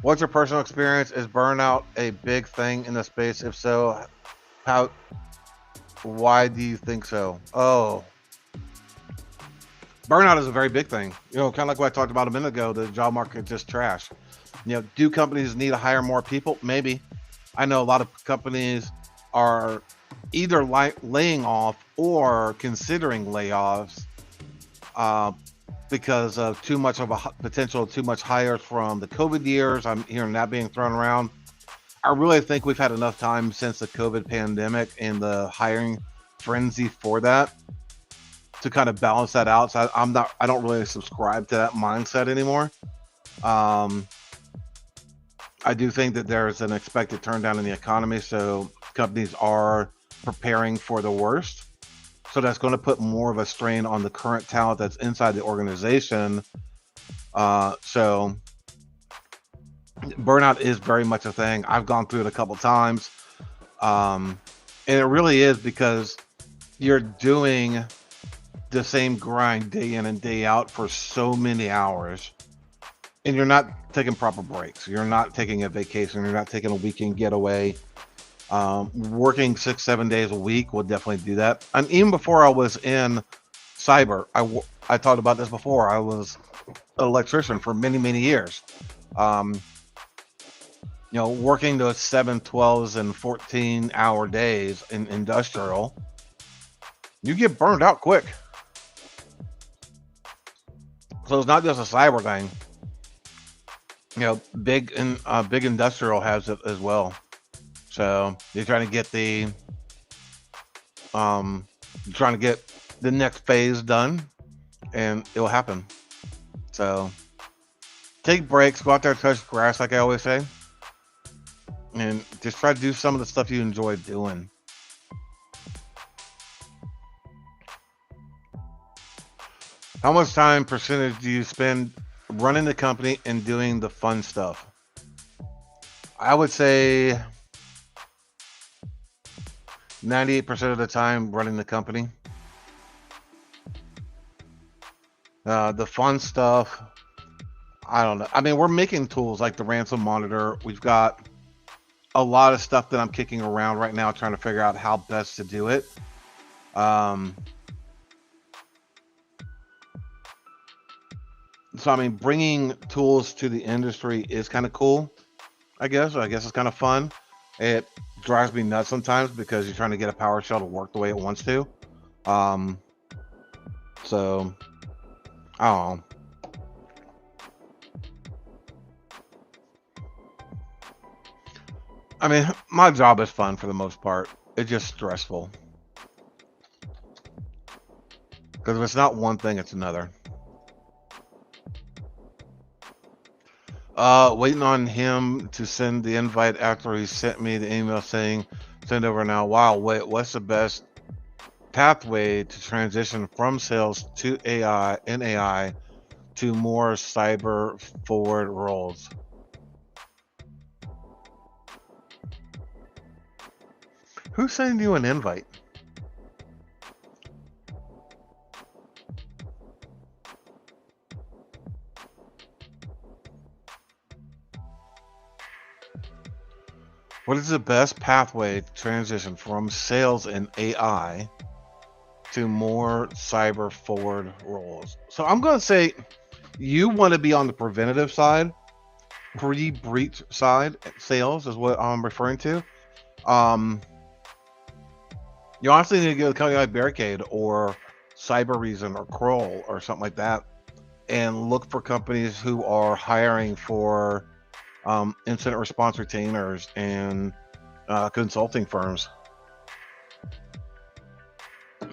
What's your personal experience? Is burnout a big thing in the space? If so, why do you think so? Oh, burnout is a very big thing. You know, kind of like what I talked about a minute ago, the job market just trash. You know, do companies need to hire more people? Maybe. I know a lot of companies are either laying off or considering layoffs because of too much of a potential, too much hires from the COVID years. I'm hearing that being thrown around. I really think we've had enough time since the COVID pandemic and the hiring frenzy for that to kind of balance that out. So I don't really subscribe to that mindset anymore. I do think that there's an expected turn down in the economy, so companies are preparing for the worst. So that's going to put more of a strain on the current talent that's inside the organization. So burnout is very much a thing. I've gone through it a couple times. And it really is because you're doing the same grind day in and day out for so many hours, and you're not taking proper breaks. You're not taking a vacation. You're not taking a weekend getaway. Working 6-7 days a week will definitely do that. And even before I was in cyber, I talked about this before. I was an electrician for many years. You know, working those 7, 12s, and 14-hour days in industrial, you get burned out quick. So it's not just a cyber thing. You know, big industrial has it as well. So you're trying to get the next phase done, and it'll happen. So take breaks, go out there, touch grass, like I always say, and just try to do some of the stuff you enjoy doing. How much time percentage do you spend running the company and doing the fun stuff? I would say 98% of the time running the company. The fun stuff, I don't know. I mean, we're making tools like the ransom monitor. We've got a lot of stuff that I'm kicking around right now, trying to figure out how best to do it. So, I mean, bringing tools to the industry is kind of cool, I guess. It's kind of fun. It drives me nuts sometimes because you're trying to get a PowerShell to work the way it wants to. So, I don't know. I mean, my job is fun for the most part. It's just stressful. Because if it's not one thing, it's another. Waiting on him to send the invite after he sent me the email saying send over now. Wow, wait, what's the best pathway to transition from sales to AI to more cyber forward roles? Who's sending you an invite? What is the best pathway to transition from sales and AI to more cyber forward roles? So I'm going to say you want to be on the preventative side, pre-breach side. Sales is what I'm referring to. You honestly need to go to a company like Barricade or Cyber Reason or Kroll or something like that, and look for companies who are hiring for incident response retainers and consulting firms.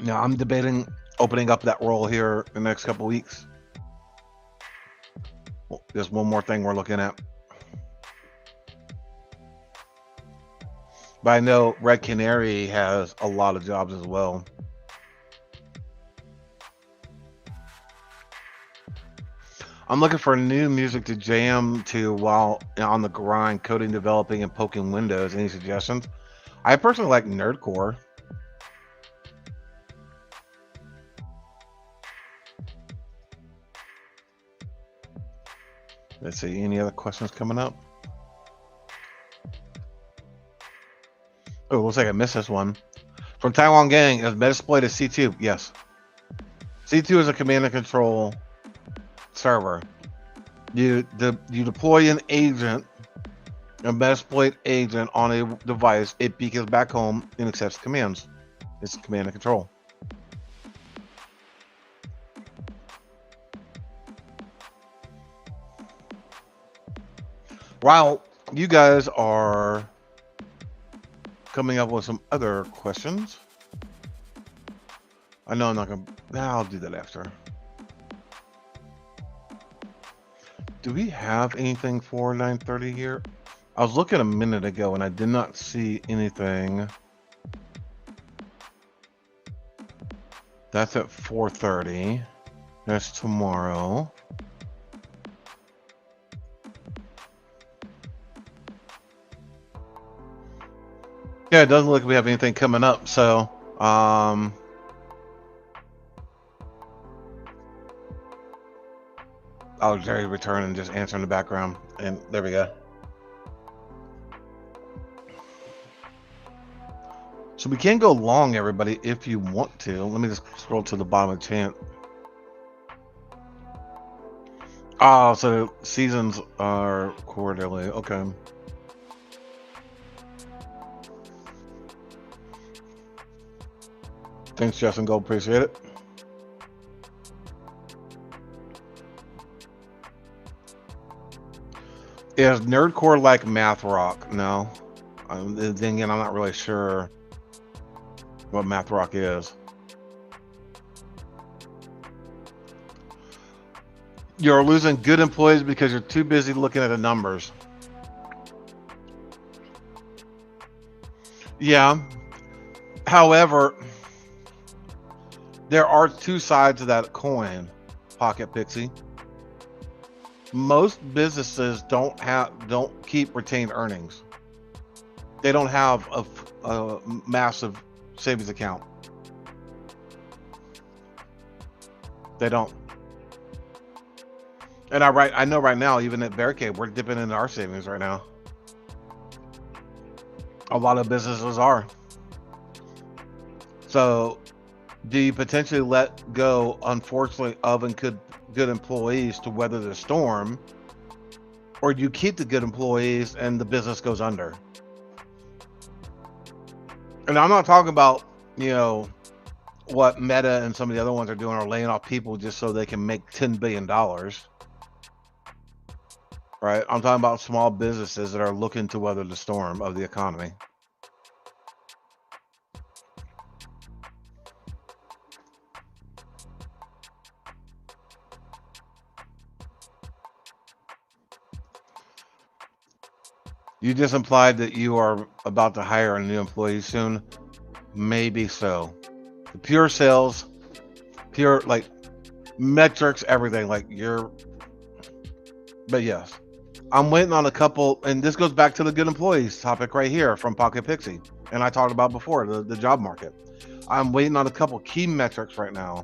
Now, I'm debating opening up that role here in the next couple weeks. Well, there's one more thing we're looking at. But I know Red Canary has a lot of jobs as well. I'm looking for new music to jam to while on the grind, coding, developing, and poking windows. Any suggestions? I personally like nerdcore. Let's see, any other questions coming up? Oh, looks like I missed this one. From Taiwan Gang, is Metasploit a C2? Yes. C2 is a command and control server. You deploy an agent, a Metasploit agent on a device, it beacons back home and accepts commands. It's command and control. While you guys are coming up with some other questions, I know I'm not gonna, I'll do that after. Do we have anything for 9:30 here? I was looking a minute ago and I did not see anything. That's at 4:30. That's tomorrow. Yeah, it doesn't look like we have anything coming up, so oh, Jerry returned and just answer in the background, and there we go. So we can go long, everybody, if you want to. Let me just scroll to the bottom of the chant. Oh, so the seasons are quarterly. Okay. Thanks, Justin Gold. Appreciate it. Is nerdcore like math rock? No. Then again, I'm not really sure what math rock is. You're losing good employees because you're too busy looking at the numbers. Yeah. However, there are two sides of that coin, Pocket Pixie. Most businesses don't keep retained earnings. They don't have a massive savings account. They don't. And I know right now, even at Barricade, we're dipping into our savings right now. A lot of businesses are. So, do you potentially let go, unfortunately, of good employees to weather the storm, or do you keep the good employees and the business goes under? And I'm not talking about, you know, what Meta and some of the other ones are doing, are laying off people just so they can make $10 billion. Right? I'm talking about small businesses that are looking to weather the storm of the economy. You just implied that you are about to hire a new employee soon. Maybe so. The pure sales, pure like metrics, everything like but yes, I'm waiting on a couple, and this goes back to the good employees topic right here from Pocket Pixie. And I talked about before the job market. I'm waiting on a couple key metrics right now.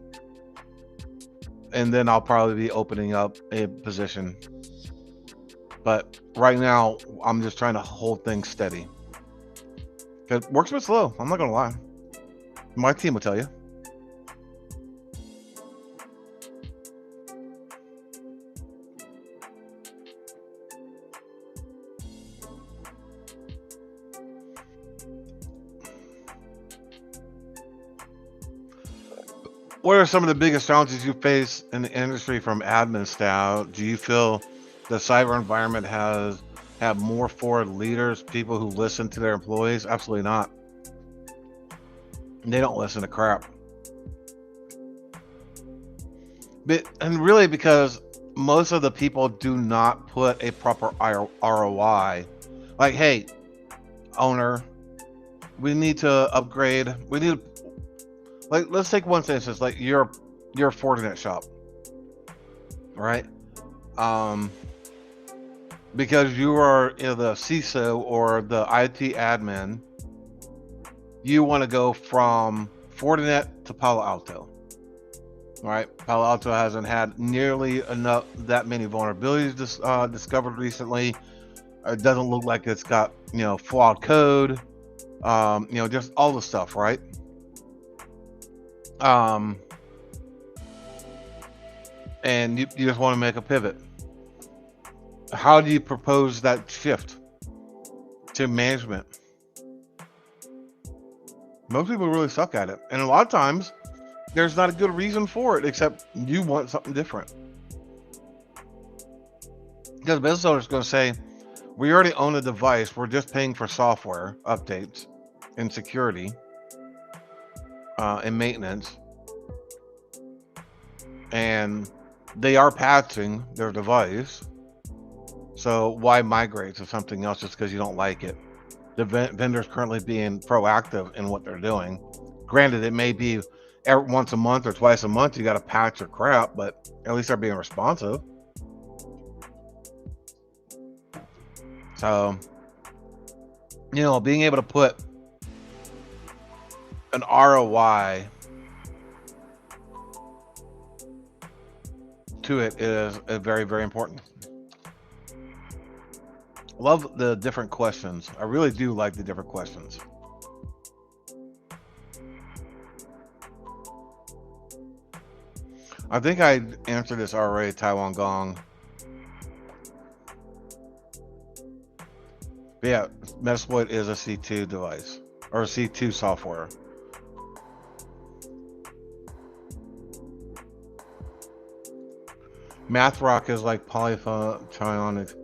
And then I'll probably be opening up a position. But right now, I'm just trying to hold things steady. It work's been slow. I'm not going to lie. My team will tell you. What are some of the biggest challenges you face in the industry from admin staff? Do you feel the cyber environment have more forward leaders, people who listen to their employees? Absolutely not. They don't listen to crap. And really because most of the people do not put a proper ROI. Like, hey, owner, we need to upgrade. We need, like, let's take one instance, like you're a Fortinet shop, right? Because you are the CISO or the IT admin, you want to go from Fortinet to Palo Alto. Right, Palo Alto hasn't had nearly that many vulnerabilities discovered recently. It doesn't look like it's got flawed code. Just all the stuff, right? And you just want to make a pivot. How do you propose that shift to management? Most people really suck at it, and a lot of times there's not a good reason for it, except you want something different. Because the business owner is going to say, we already own a device. We're just paying for software updates and security and maintenance. And they are patching their device. So why migrate to something else just because you don't like it? The vendor's currently being proactive in what they're doing. Granted, it may be once a month or twice a month you got to patch your crap, but at least they're being responsive. So being able to put an ROI to it is very, very important. Love the different questions. I really do like the different questions. I think I answered this already, Taiwan Gong. But yeah, Metasploit is a C2 device, or C2 software. MathRock is like polyphonics.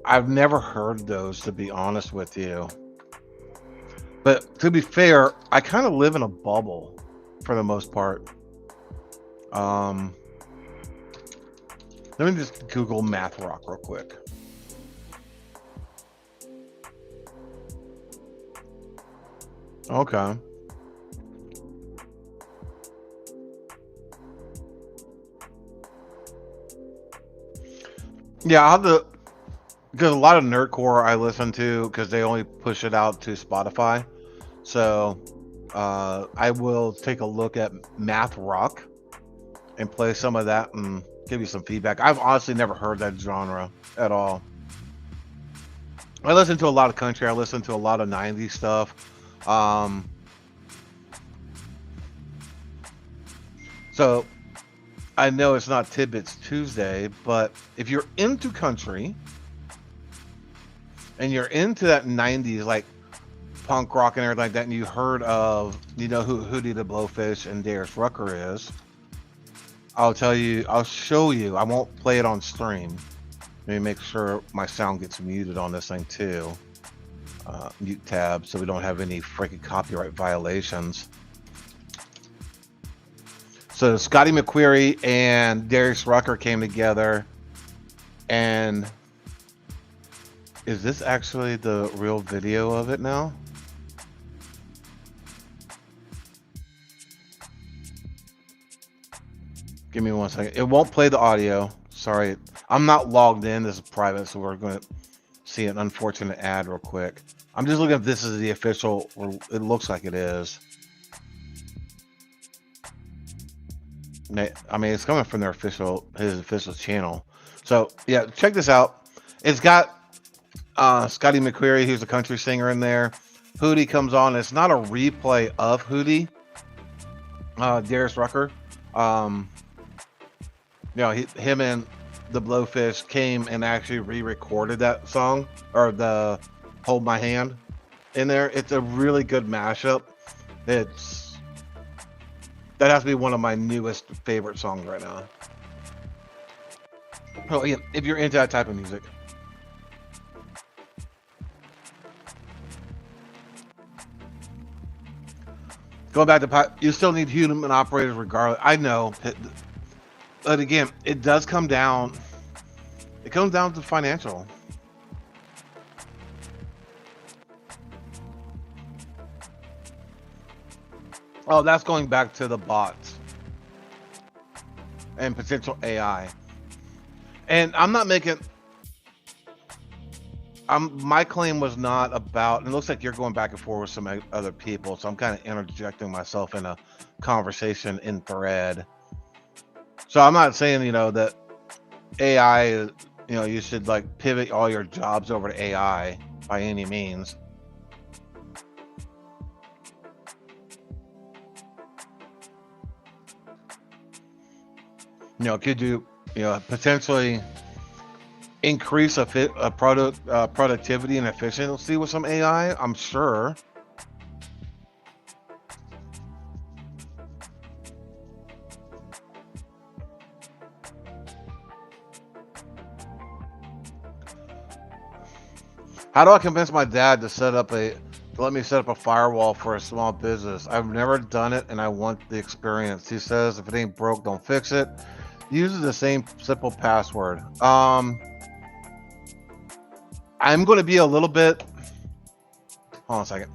I've never heard those, to be honest with you. But to be fair, I kind of live in a bubble for the most part. Let me just Google MathRock real quick. Okay. Yeah, I'll have to, because a lot of nerdcore I listen to because they only push it out to Spotify. So I will take a look at MathRock and play some of that and give you some feedback. I've honestly never heard that genre at all. I listen to a lot of country. I listen to a lot of 90s stuff. So I know it's not Tidbits Tuesday, but if you're into country and you're into that 90s, like punk rock and everything like that, and you heard of, who Hootie the Blowfish and Darius Rucker is, I'll show you. I won't play it on stream. Let me make sure my sound gets muted on this thing too. Mute tab so we don't have any freaking copyright violations. So Scotty McQuarrie and Darius Rucker came together, and is this actually the real video of it now? Give me 1 second. It won't play the audio. Sorry. I'm not logged in. This is private, so we're going to see an unfortunate ad real quick. I'm just looking if this is the official, or it looks like it is. I mean, it's coming from their his official channel. So yeah, check this out. It's got Scotty McQuarrie, who's a country singer, in there. Hootie comes on. It's not a replay of Hootie. Darius Rucker. Him and the Blowfish came and actually re-recorded that song, or the Hold My Hand in there. It's a really good mashup. That has to be one of my newest favorite songs right now. Oh yeah, if you're into that type of music. Going back to you still need human operators regardless. I know, but again, it does come down. It comes down to financial. Oh, that's going back to the bots and potential AI. And I'm not making. My claim was not about, and it looks like you're going back and forth with some other people, so I'm kind of interjecting myself in a conversation in thread. So I'm not saying, that AI is, you should like pivot all your jobs over to AI by any means. Could you, potentially increase productivity and efficiency with some AI? I'm sure. How do I convince my dad to let me set up a firewall for a small business? I've never done it and I want the experience. He says if it ain't broke, don't fix it. Uses the same simple password. I'm going to be a little bit. Hold on a second.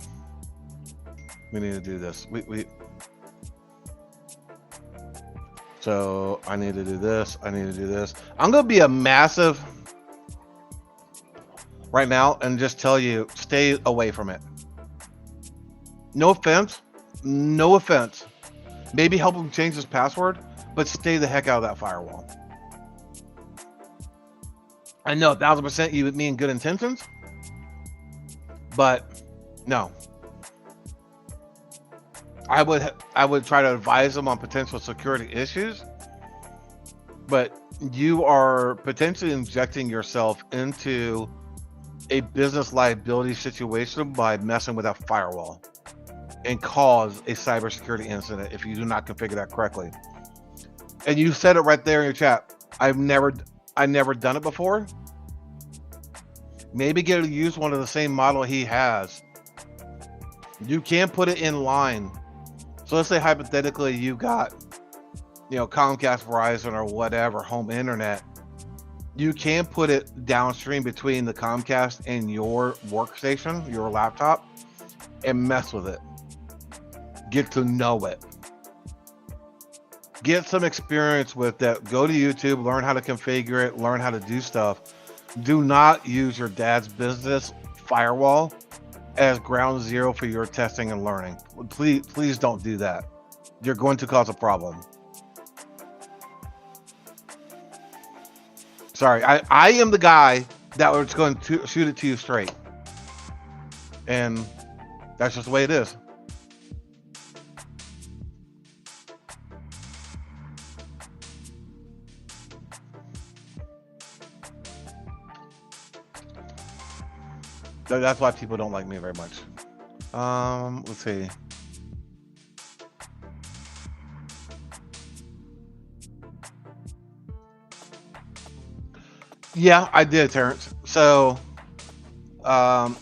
We need to do this. So I need to do this. I need to do this. I'm going to be a massive right now and just tell you, stay away from it. No offense. No offense. Maybe help him change his password, but stay the heck out of that firewall. I know 1,000% you mean good intentions, but no. I would try to advise them on potential security issues, but you are potentially injecting yourself into a business liability situation by messing with that firewall and cause a cybersecurity incident if you do not configure that correctly. And you said it right there in your chat. I've never done it before. Maybe get to use one of the same model he has. You can put it in line. So let's say hypothetically you got, Comcast, Verizon, or whatever, home internet. You can put it downstream between the Comcast and your workstation, your laptop, and mess with it. Get to know it. Get some experience with that. Go to YouTube, learn how to configure it, learn how to do stuff. Do not use your dad's business firewall as ground zero for your testing and learning. Please don't do that. You're going to cause a problem. Sorry, I am the guy that was going to shoot it to you straight. And that's just the way it is. That's why people don't like me very much. Let's see. Yeah, I did, Terrence. So, I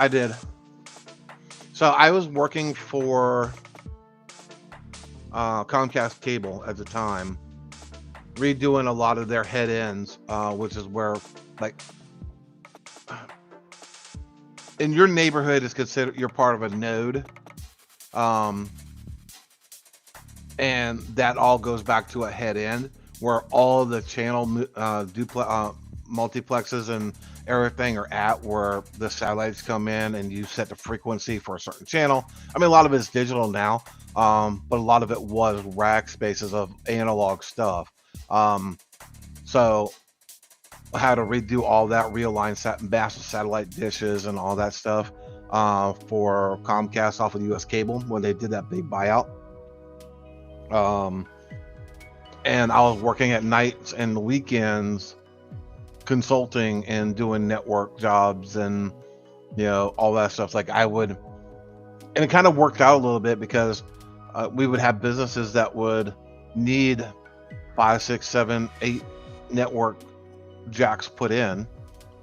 did. So I was working for Comcast Cable at the time, redoing a lot of their head ends, which is where, like, in your neighborhood is considered you're part of a node, and that all goes back to a head end where all the channel multiplexes and everything are at, where the satellites come in and you set the frequency for a certain channel. I mean, a lot of it's digital now, but a lot of it was rack spaces of analog stuff. So I had to redo all that, realign massive satellite dishes and all that stuff for Comcast off of US Cable when they did that big buyout. And I was working at nights and weekends consulting and doing network jobs and all that stuff. Like I would And it kind of worked out a little bit because we would have businesses that would need 5, 6, 7, 8 network jacks put in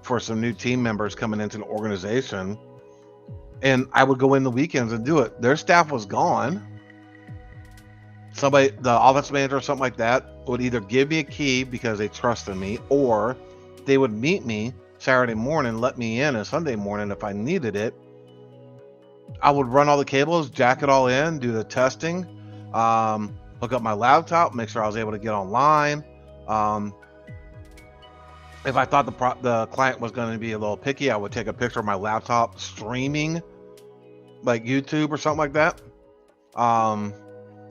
for some new team members coming into the organization. And I would go in the weekends and do it. Their staff was gone. Somebody, the office manager or something like that, would either give me a key because they trusted me, or they would meet me Saturday morning, let me in, and Sunday morning if I needed it. I would run all the cables, jack it all in, do the testing, hook up my laptop, make sure I was able to get online. If I thought the client was going to be a little picky, I would take a picture of my laptop streaming, like YouTube or something like that,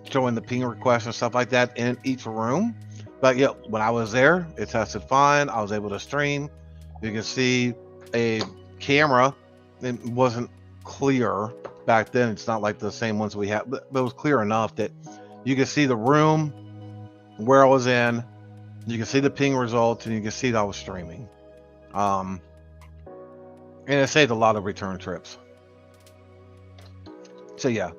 showing the ping requests and stuff like that in each room. But yeah, when I was there, it tested fine. I was able to stream. You can see a camera. It wasn't clear back then. It's not like the same ones we have, but it was clear enough that you can see the room where I was in. You can see the ping results, and you can see that I was streaming. And it saved a lot of return trips. So yeah.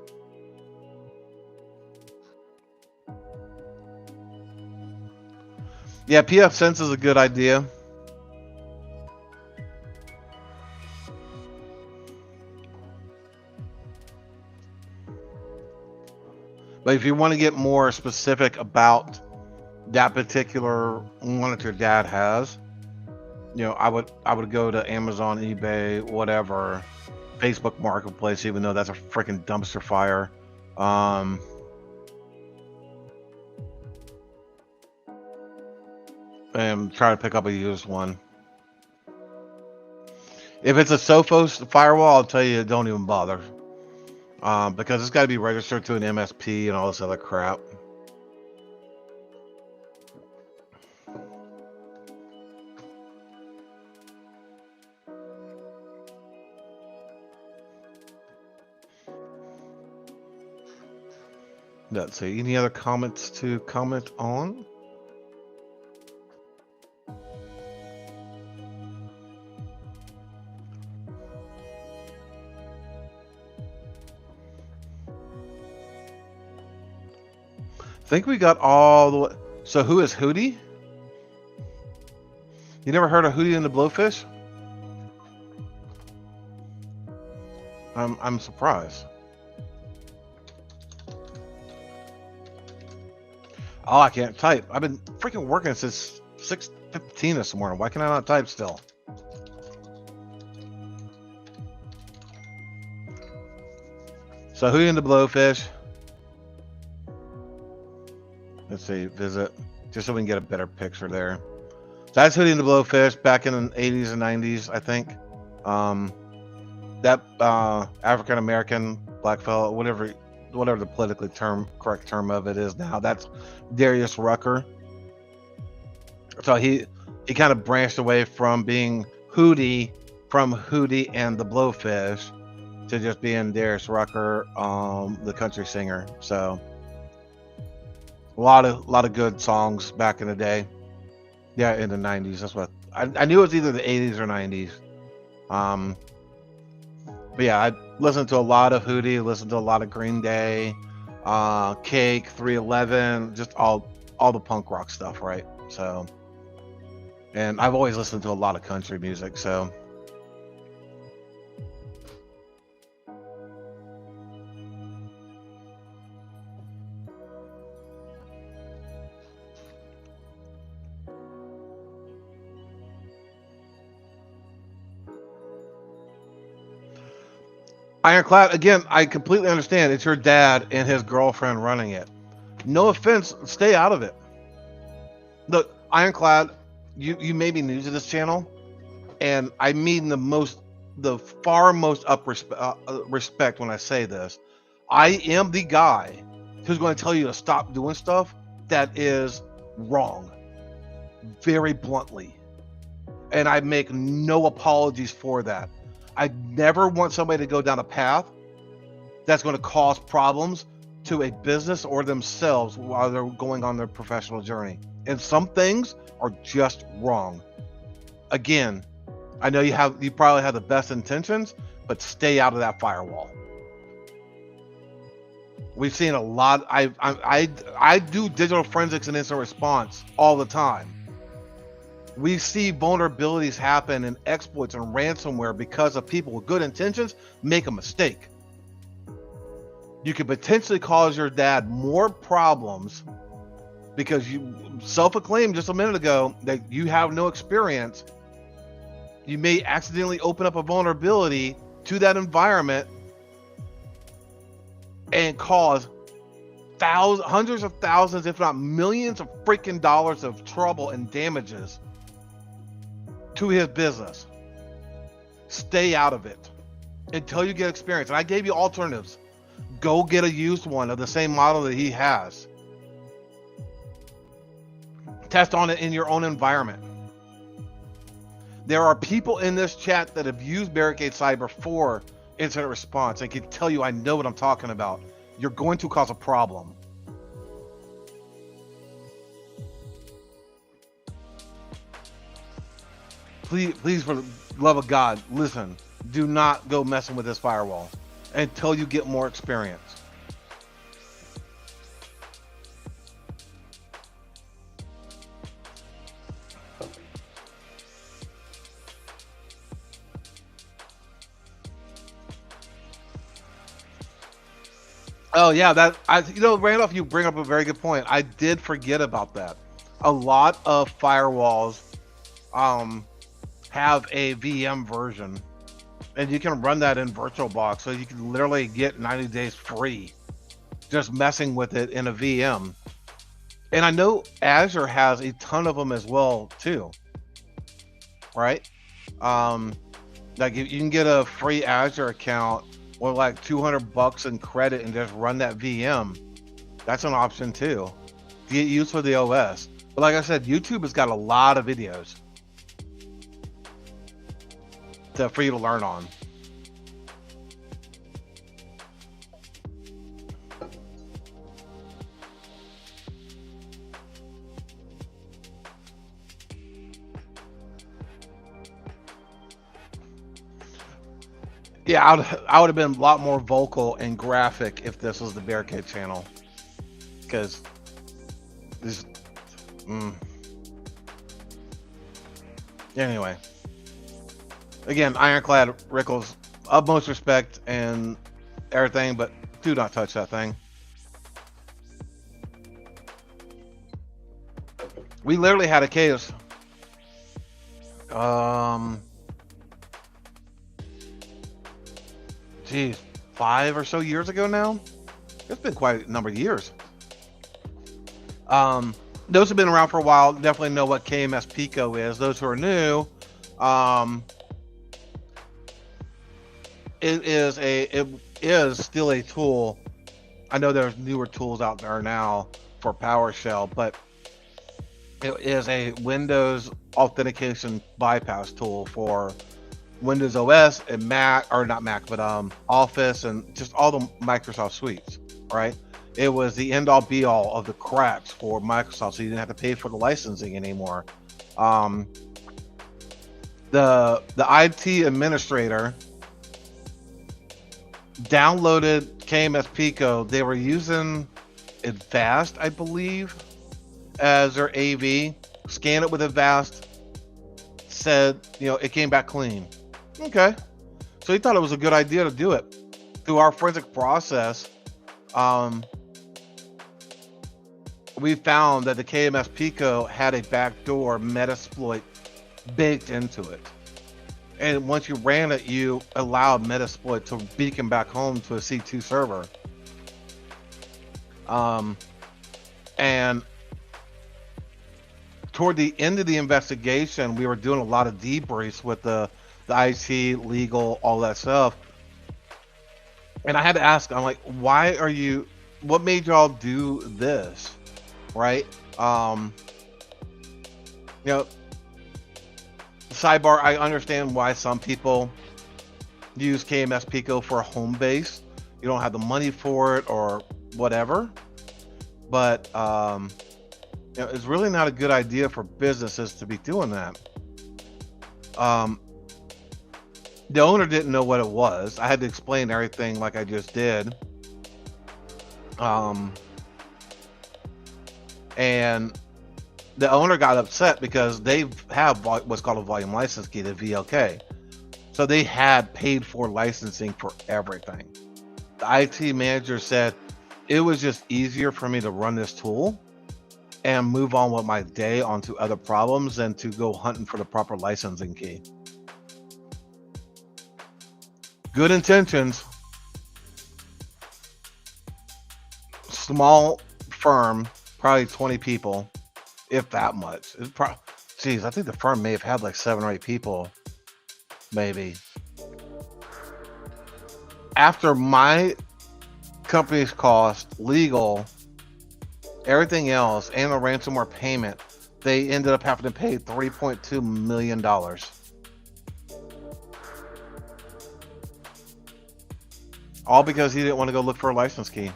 Yeah, PF Sense is a good idea. But if you want to get more specific about that particular one that your dad has, you know, I would go to Amazon, eBay, whatever, Facebook Marketplace, even though that's a freaking dumpster fire. And try to pick up a used one. If it's a Sophos firewall, I'll tell you, don't even bother. Because it's got to be registered to an MSP and all this other crap. Let's see, any other comments to comment on? I think we got all the way. So who is Hootie? You never heard of Hootie and the Blowfish? I'm surprised. Oh, I can't type. I've been freaking working since 6:15 this morning. Why can I not type still? So Hootie and the Blowfish. Let's see, visit, just so we can get a better picture there. So that's Hootie and the Blowfish back in the 80s and 90s, I think. That African American black fellow, whatever the politically correct term of it is now, that's Darius Rucker. So he kind of branched away from being Hootie and the Blowfish to just being Darius Rucker, the country singer. So a lot of good songs back in the day. Yeah, in the 90s. That's what I knew. It was either the 80s or 90s. But yeah, I listened to a lot of Hootie, listened to a lot of Green Day, Cake, 311, just all the punk rock stuff, right? So, and I've always listened to a lot of country music, so. Ironclad, again, I completely understand. It's your dad and his girlfriend running it. No offense, stay out of it. Look, Ironclad, you may be new to this channel, and I mean the far most respect when I say this. I am the guy who's going to tell you to stop doing stuff that is wrong, very bluntly. And I make no apologies for that. I never want somebody to go down a path that's going to cause problems to a business or themselves while they're going on their professional journey. And some things are just wrong. Again, I know you probably have the best intentions, but stay out of that firewall. We've seen a lot. I do digital forensics and incident response all the time. We see vulnerabilities happen and exploits and ransomware because of people with good intentions make a mistake. You could potentially cause your dad more problems because you self-acclaimed just a minute ago that you have no experience. You may accidentally open up a vulnerability to that environment and cause hundreds of thousands, if not millions of freaking dollars of trouble and damages to his business. Stay out of it until you get experience. And I gave you alternatives. Go get a used one of the same model that he has. Test on it in your own environment. There are people in this chat that have used Barricade Cyber for incident response. I can tell you, I know what I'm talking about. You're going to cause a problem. Please, for the love of God, listen. Do not go messing with this firewall until you get more experience. Oh yeah, Randolph, you bring up a very good point. I did forget about that. A lot of firewalls have a VM version, and you can run that in VirtualBox, so you can literally get 90 days free just messing with it in a VM. And I know Azure has a ton of them as well too, right? Like you can get a free Azure account or like $200 in credit and just run that VM. That's an option too. Get used for the OS. But like I said, YouTube has got a lot of videos for you to learn on. Yeah, I would have been a lot more vocal and graphic if this was the Barricade channel, because this. Anyway, again, Ironclad Rickles, utmost respect and everything, but do not touch that thing. We literally had a case. Geez, 5 or so years ago now. It's been quite a number of years. Those who've been around for a while definitely know what KMS Pico is. Those who are new, it is still a tool. I know there's newer tools out there now for PowerShell, but it is a Windows authentication bypass tool for Windows OS and Mac, or not Mac, but Office and just all the Microsoft suites, right? It was the end-all be-all of the cracks for Microsoft, so you didn't have to pay for the licensing anymore. The IT administrator downloaded KMS Pico. They were using Avast, I believe, as their AV. Scanned it with Avast. Said, it came back clean. Okay, so he thought it was a good idea to do it. Through our forensic process, we found that the KMS Pico had a backdoor Metasploit baked into it. And once you ran it, you allowed Metasploit to beacon back home to a C2 server. And toward the end of the investigation, we were doing a lot of debriefs with the IT, legal, all that stuff. And I had to ask, I'm like, what made y'all do this? Right? Sidebar, I understand why some people use KMS Pico for a home base. You don't have the money for it or whatever. But it's really not a good idea for businesses to be doing that. The owner didn't know what it was. I had to explain everything like I just did. And the owner got upset because they have what's called a volume license key, the VLK. So they had paid for licensing for everything. The IT manager said it was just easier for me to run this tool and move on with my day onto other problems than to go hunting for the proper licensing key. Good intentions. Small firm, probably 20 people, if that much. Geez, I think the firm may have had like 7 or 8 people, maybe. After my company's cost, legal, everything else, and the ransomware payment, they ended up having to pay $3.2 million. All because he didn't want to go look for a license key.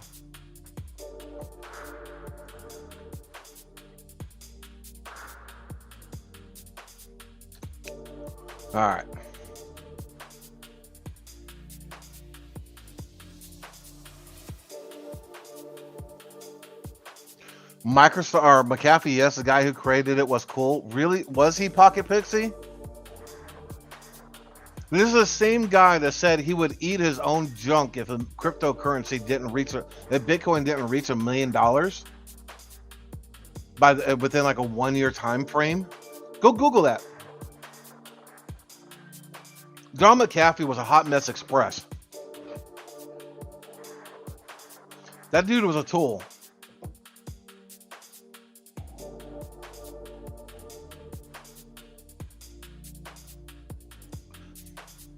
All right. Microsoft or McAfee, yes, the guy who created it was cool. Really? Was he Pocket Pixie? This is the same guy that said he would eat his own junk if a cryptocurrency didn't reach if Bitcoin didn't reach $1 million within like a 1-year time frame. Go Google that. John McAfee was a hot mess express. That dude was a tool.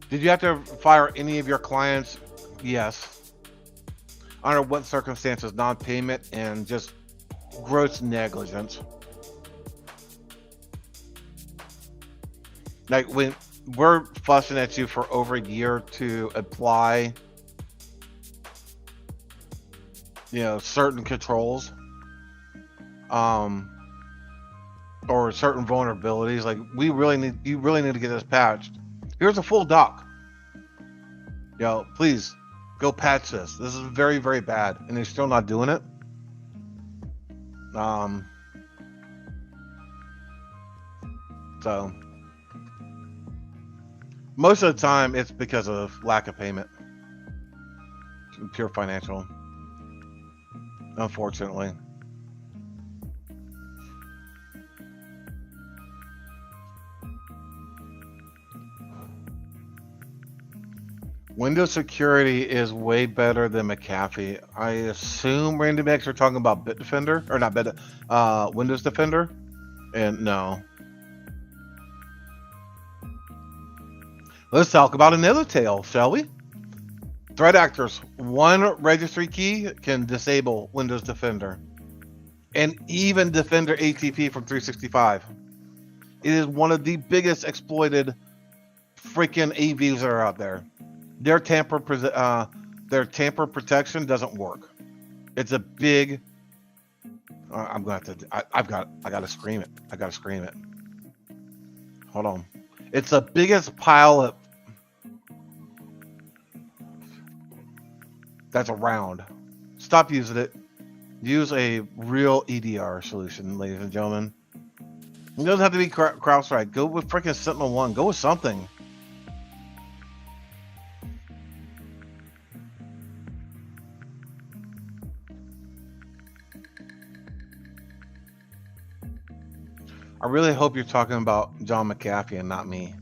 Did you have to fire any of your clients? Yes. Under what circumstances? Non-payment and just gross negligence. Like when we're fussing at you for over a year to apply, certain controls, or certain vulnerabilities. Like you really need to get this patched. Here's a full doc. Please go patch this. This is very, very bad, and they're still not doing it. So most of the time it's because of lack of payment. Pure financial. Unfortunately. Windows security is way better than McAfee. I assume Random X are talking about Bitdefender, or not Windows Defender, and no. Let's talk about another tale, shall we? Threat actors, one registry key can disable Windows Defender, and even Defender ATP from 365. It is one of the biggest exploited freaking AVs that are out there. Their tamper protection doesn't work. It's a big. I'm going to have to. I gotta scream it. I gotta scream it. Hold on. It's the biggest pile of. That's around. Stop using it. Use a real EDR solution, ladies and gentlemen. It doesn't have to be CrowdStrike. Go with freaking Sentinel-1. Go with something. I really hope you're talking about John McAfee and not me.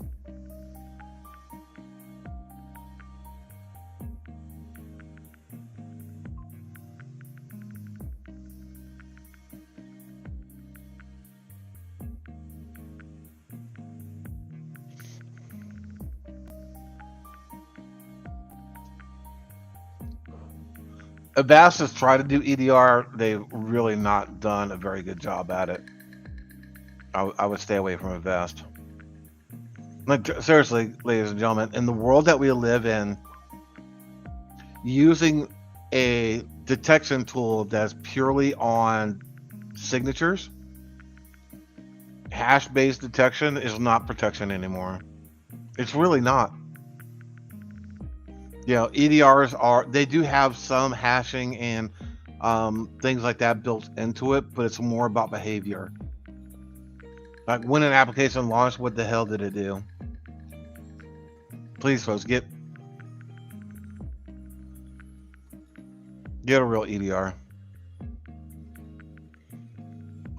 Avast has tried to do EDR. They've really not done a very good job at it. I would stay away from Avast. Like, seriously, ladies and gentlemen, in the world that we live in, using a detection tool that's purely on signatures, hash-based detection is not protection anymore. It's really not. EDRs they do have some hashing and things like that built into it, but it's more about behavior. Like when an application launched, what the hell did it do? Please, folks, get a real EDR.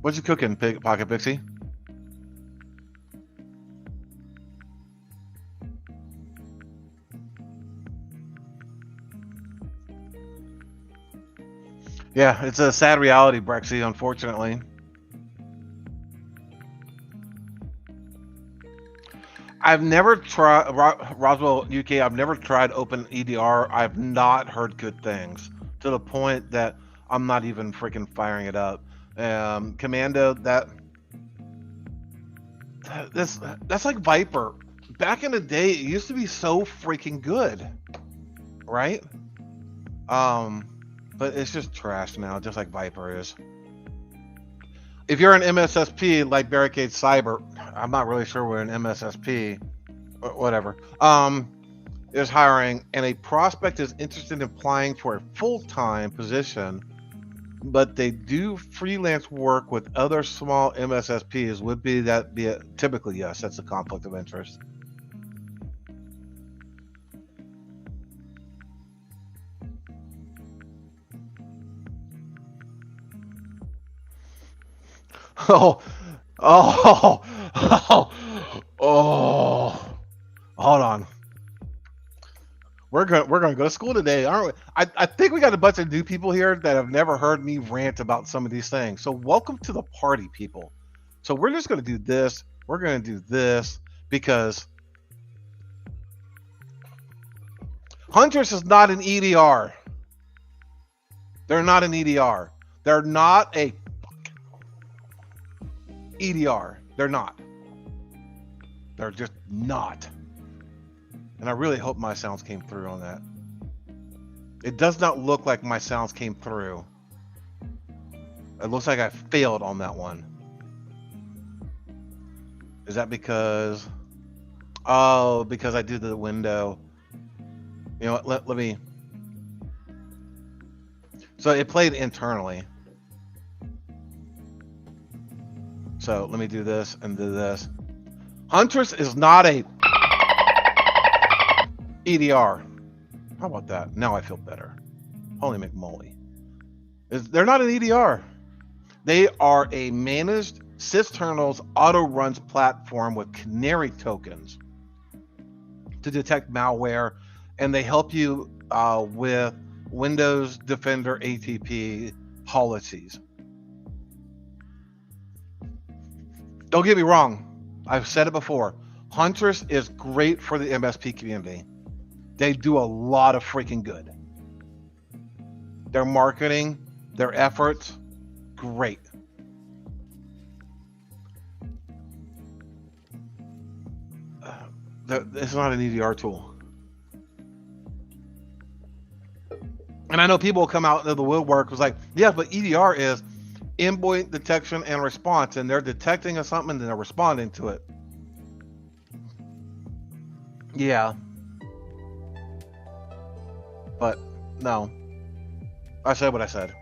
What you cooking, Pocket Pixie? Yeah, it's a sad reality, Brexy, unfortunately. I've never tried, Roswell, UK, I've never tried Open EDR. I've not heard good things, to the point that I'm not even freaking firing it up. Commando, that's like Viper. Back in the day, it used to be so freaking good, right? But it's just trash now, just like Viper is. If you're an MSSP like Barricade Cyber, I'm not really sure what an MSSP, or whatever, is hiring, and a prospect is interested in applying for a full-time position, but they do freelance work with other small MSSPs, would be typically yes, that's a conflict of interest. Oh, hold on. We're gonna go to school today, aren't we? I think we got a bunch of new people here that have never heard me rant about some of these things. So welcome to the party, people. So we're just gonna do this. We're gonna do this because Huntress is not an EDR. They're not an EDR. They're not a EDR. They're not. They're just not. And I really hope my sounds came through on that. It does not look like my sounds came through. It looks like I failed on that one. Is that because... Oh, because I did the window. You know what? Let me... So it played internally. So let me do this and do this. Huntress is not a EDR. How about that? Now I feel better. Holy McMolly. They're not an EDR. They are a managed sysinternals auto runs platform with canary tokens to detect malware, and they help you with Windows Defender ATP policies. Don't get me wrong. I've said it before. Huntress is great for the MSP community. They do a lot of freaking good. Their marketing, their efforts, great. It's not an EDR tool. And I know people will come out of the woodwork was like, yeah, but EDR is endpoint detection and response, and they're detecting something and they're responding to it. Yeah. But no. I said what I said.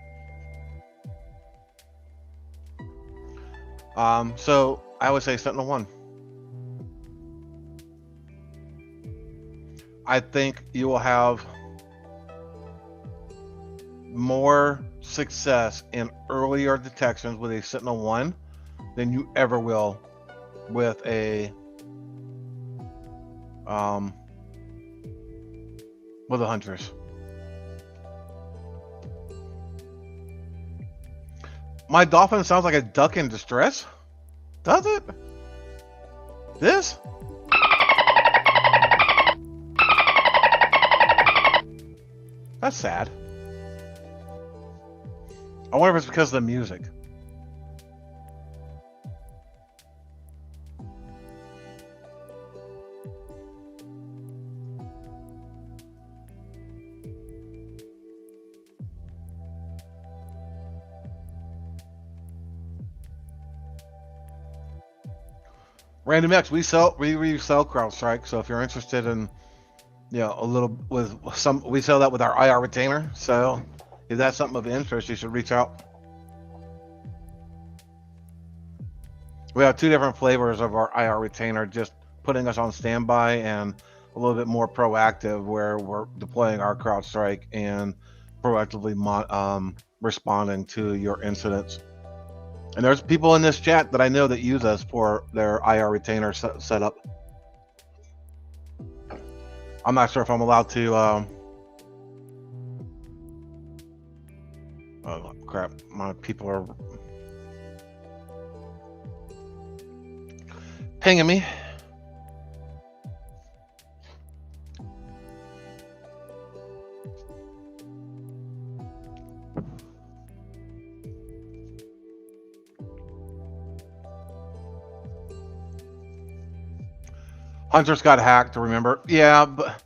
So I would say Sentinel-1. I think you will have more success in earlier detections with a Sentinel-1 than you ever will with a Huntress. My dolphin sounds like a duck in distress. Does it? This? That's sad. I wonder if it's because of the music. Random X, we sell CrowdStrike, so if you're interested in, you know, a little with some, we sell that with our IR retainer. So if that's something of interest, you should reach out. We have 2 different flavors of our IR retainer, just putting us on standby, and a little bit more proactive where we're deploying our CrowdStrike and proactively responding to your incidents. And there's people in this chat that I know that use us for their IR retainer setup. I'm not sure if I'm allowed to. Oh crap! My people are pinging me. Hunters got hacked, remember? Yeah, but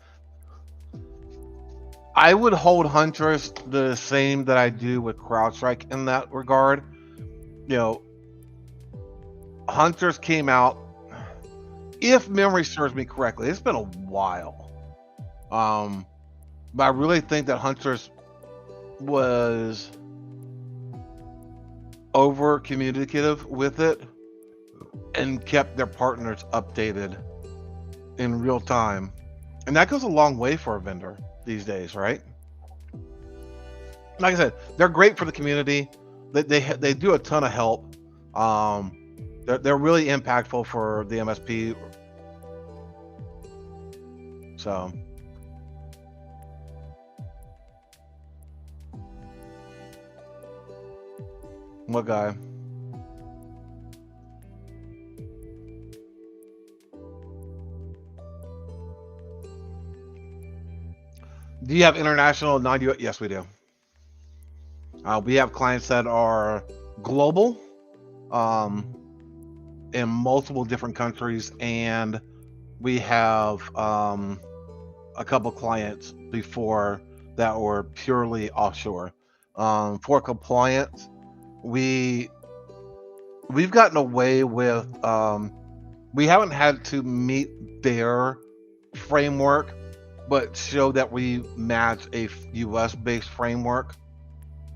I would hold Hunters the same that I do with CrowdStrike in that regard. You know, Hunters came out, if memory serves me correctly, it's been a while. But I really think that Hunters was over communicative with it and kept their partners updated in real time, and that goes a long way for a vendor these days, right? Like I said, they're great for the community. They do a ton of help. They're really impactful for the MSP. So what guy? Do you have international non-US? Yes, we do. We have clients that are global, in multiple different countries, and we have a couple clients before that were purely offshore. For compliance, we've gotten away with, we haven't had to meet their framework, but show that we match a US based framework,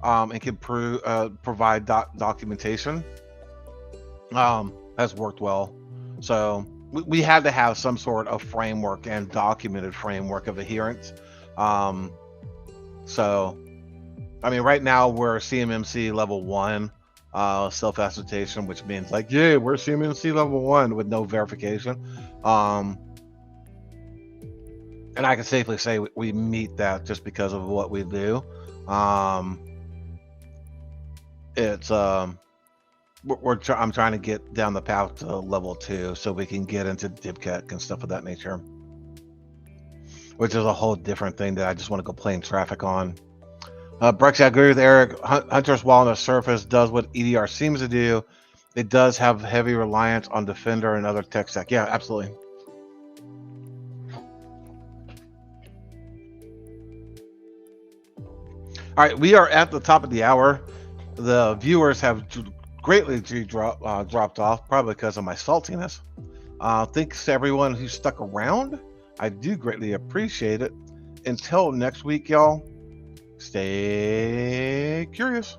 and can provide documentation. Has worked well. So we had to have some sort of framework and documented framework of adherence. So I mean, right now we're CMMC level 1 self-assertion, which means like, yeah, we're CMMC level 1 with no verification. And I can safely say we meet that just because of what we do. I'm trying to get down the path to level 2 so we can get into DibCat and stuff of that nature, which is a whole different thing that I just want to go playing traffic on. Brex, I agree with Eric. Hunters, while on the surface does what EDR seems to do, it does have heavy reliance on Defender and other tech stack. Yeah, absolutely. All right, we are at the top of the hour. The viewers have greatly dropped off, probably because of my saltiness. Thanks to everyone who stuck around. I do greatly appreciate it. Until next week, y'all, stay curious.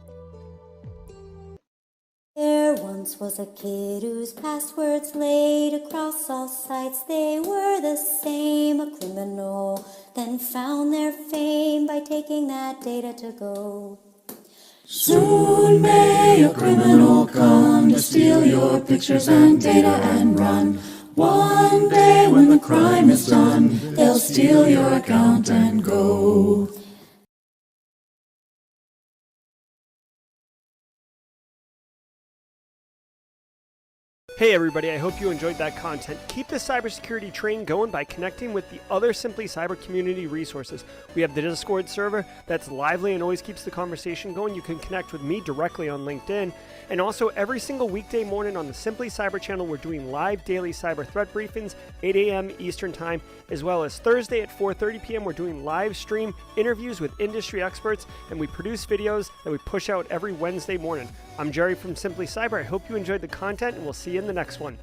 There once was a kid whose passwords laid across all sites. They were the same, a criminal, then found their fame by taking that data to go. Soon may a criminal come to steal your pictures and data and run. One day when the crime is done, they'll steal your account and go. Hey everybody, I hope you enjoyed that content. Keep the cybersecurity train going by connecting with the other Simply Cyber community resources. We have the Discord server that's lively and always keeps the conversation going. You can connect with me directly on LinkedIn. And also every single weekday morning on the Simply Cyber channel, we're doing live daily cyber threat briefings, 8 a.m. Eastern time, as well as Thursday at 4:30 p.m. We're doing live stream interviews with industry experts, and we produce videos that we push out every Wednesday morning. I'm Jerry from Simply Cyber. I hope you enjoyed the content, and we'll see you in the next one.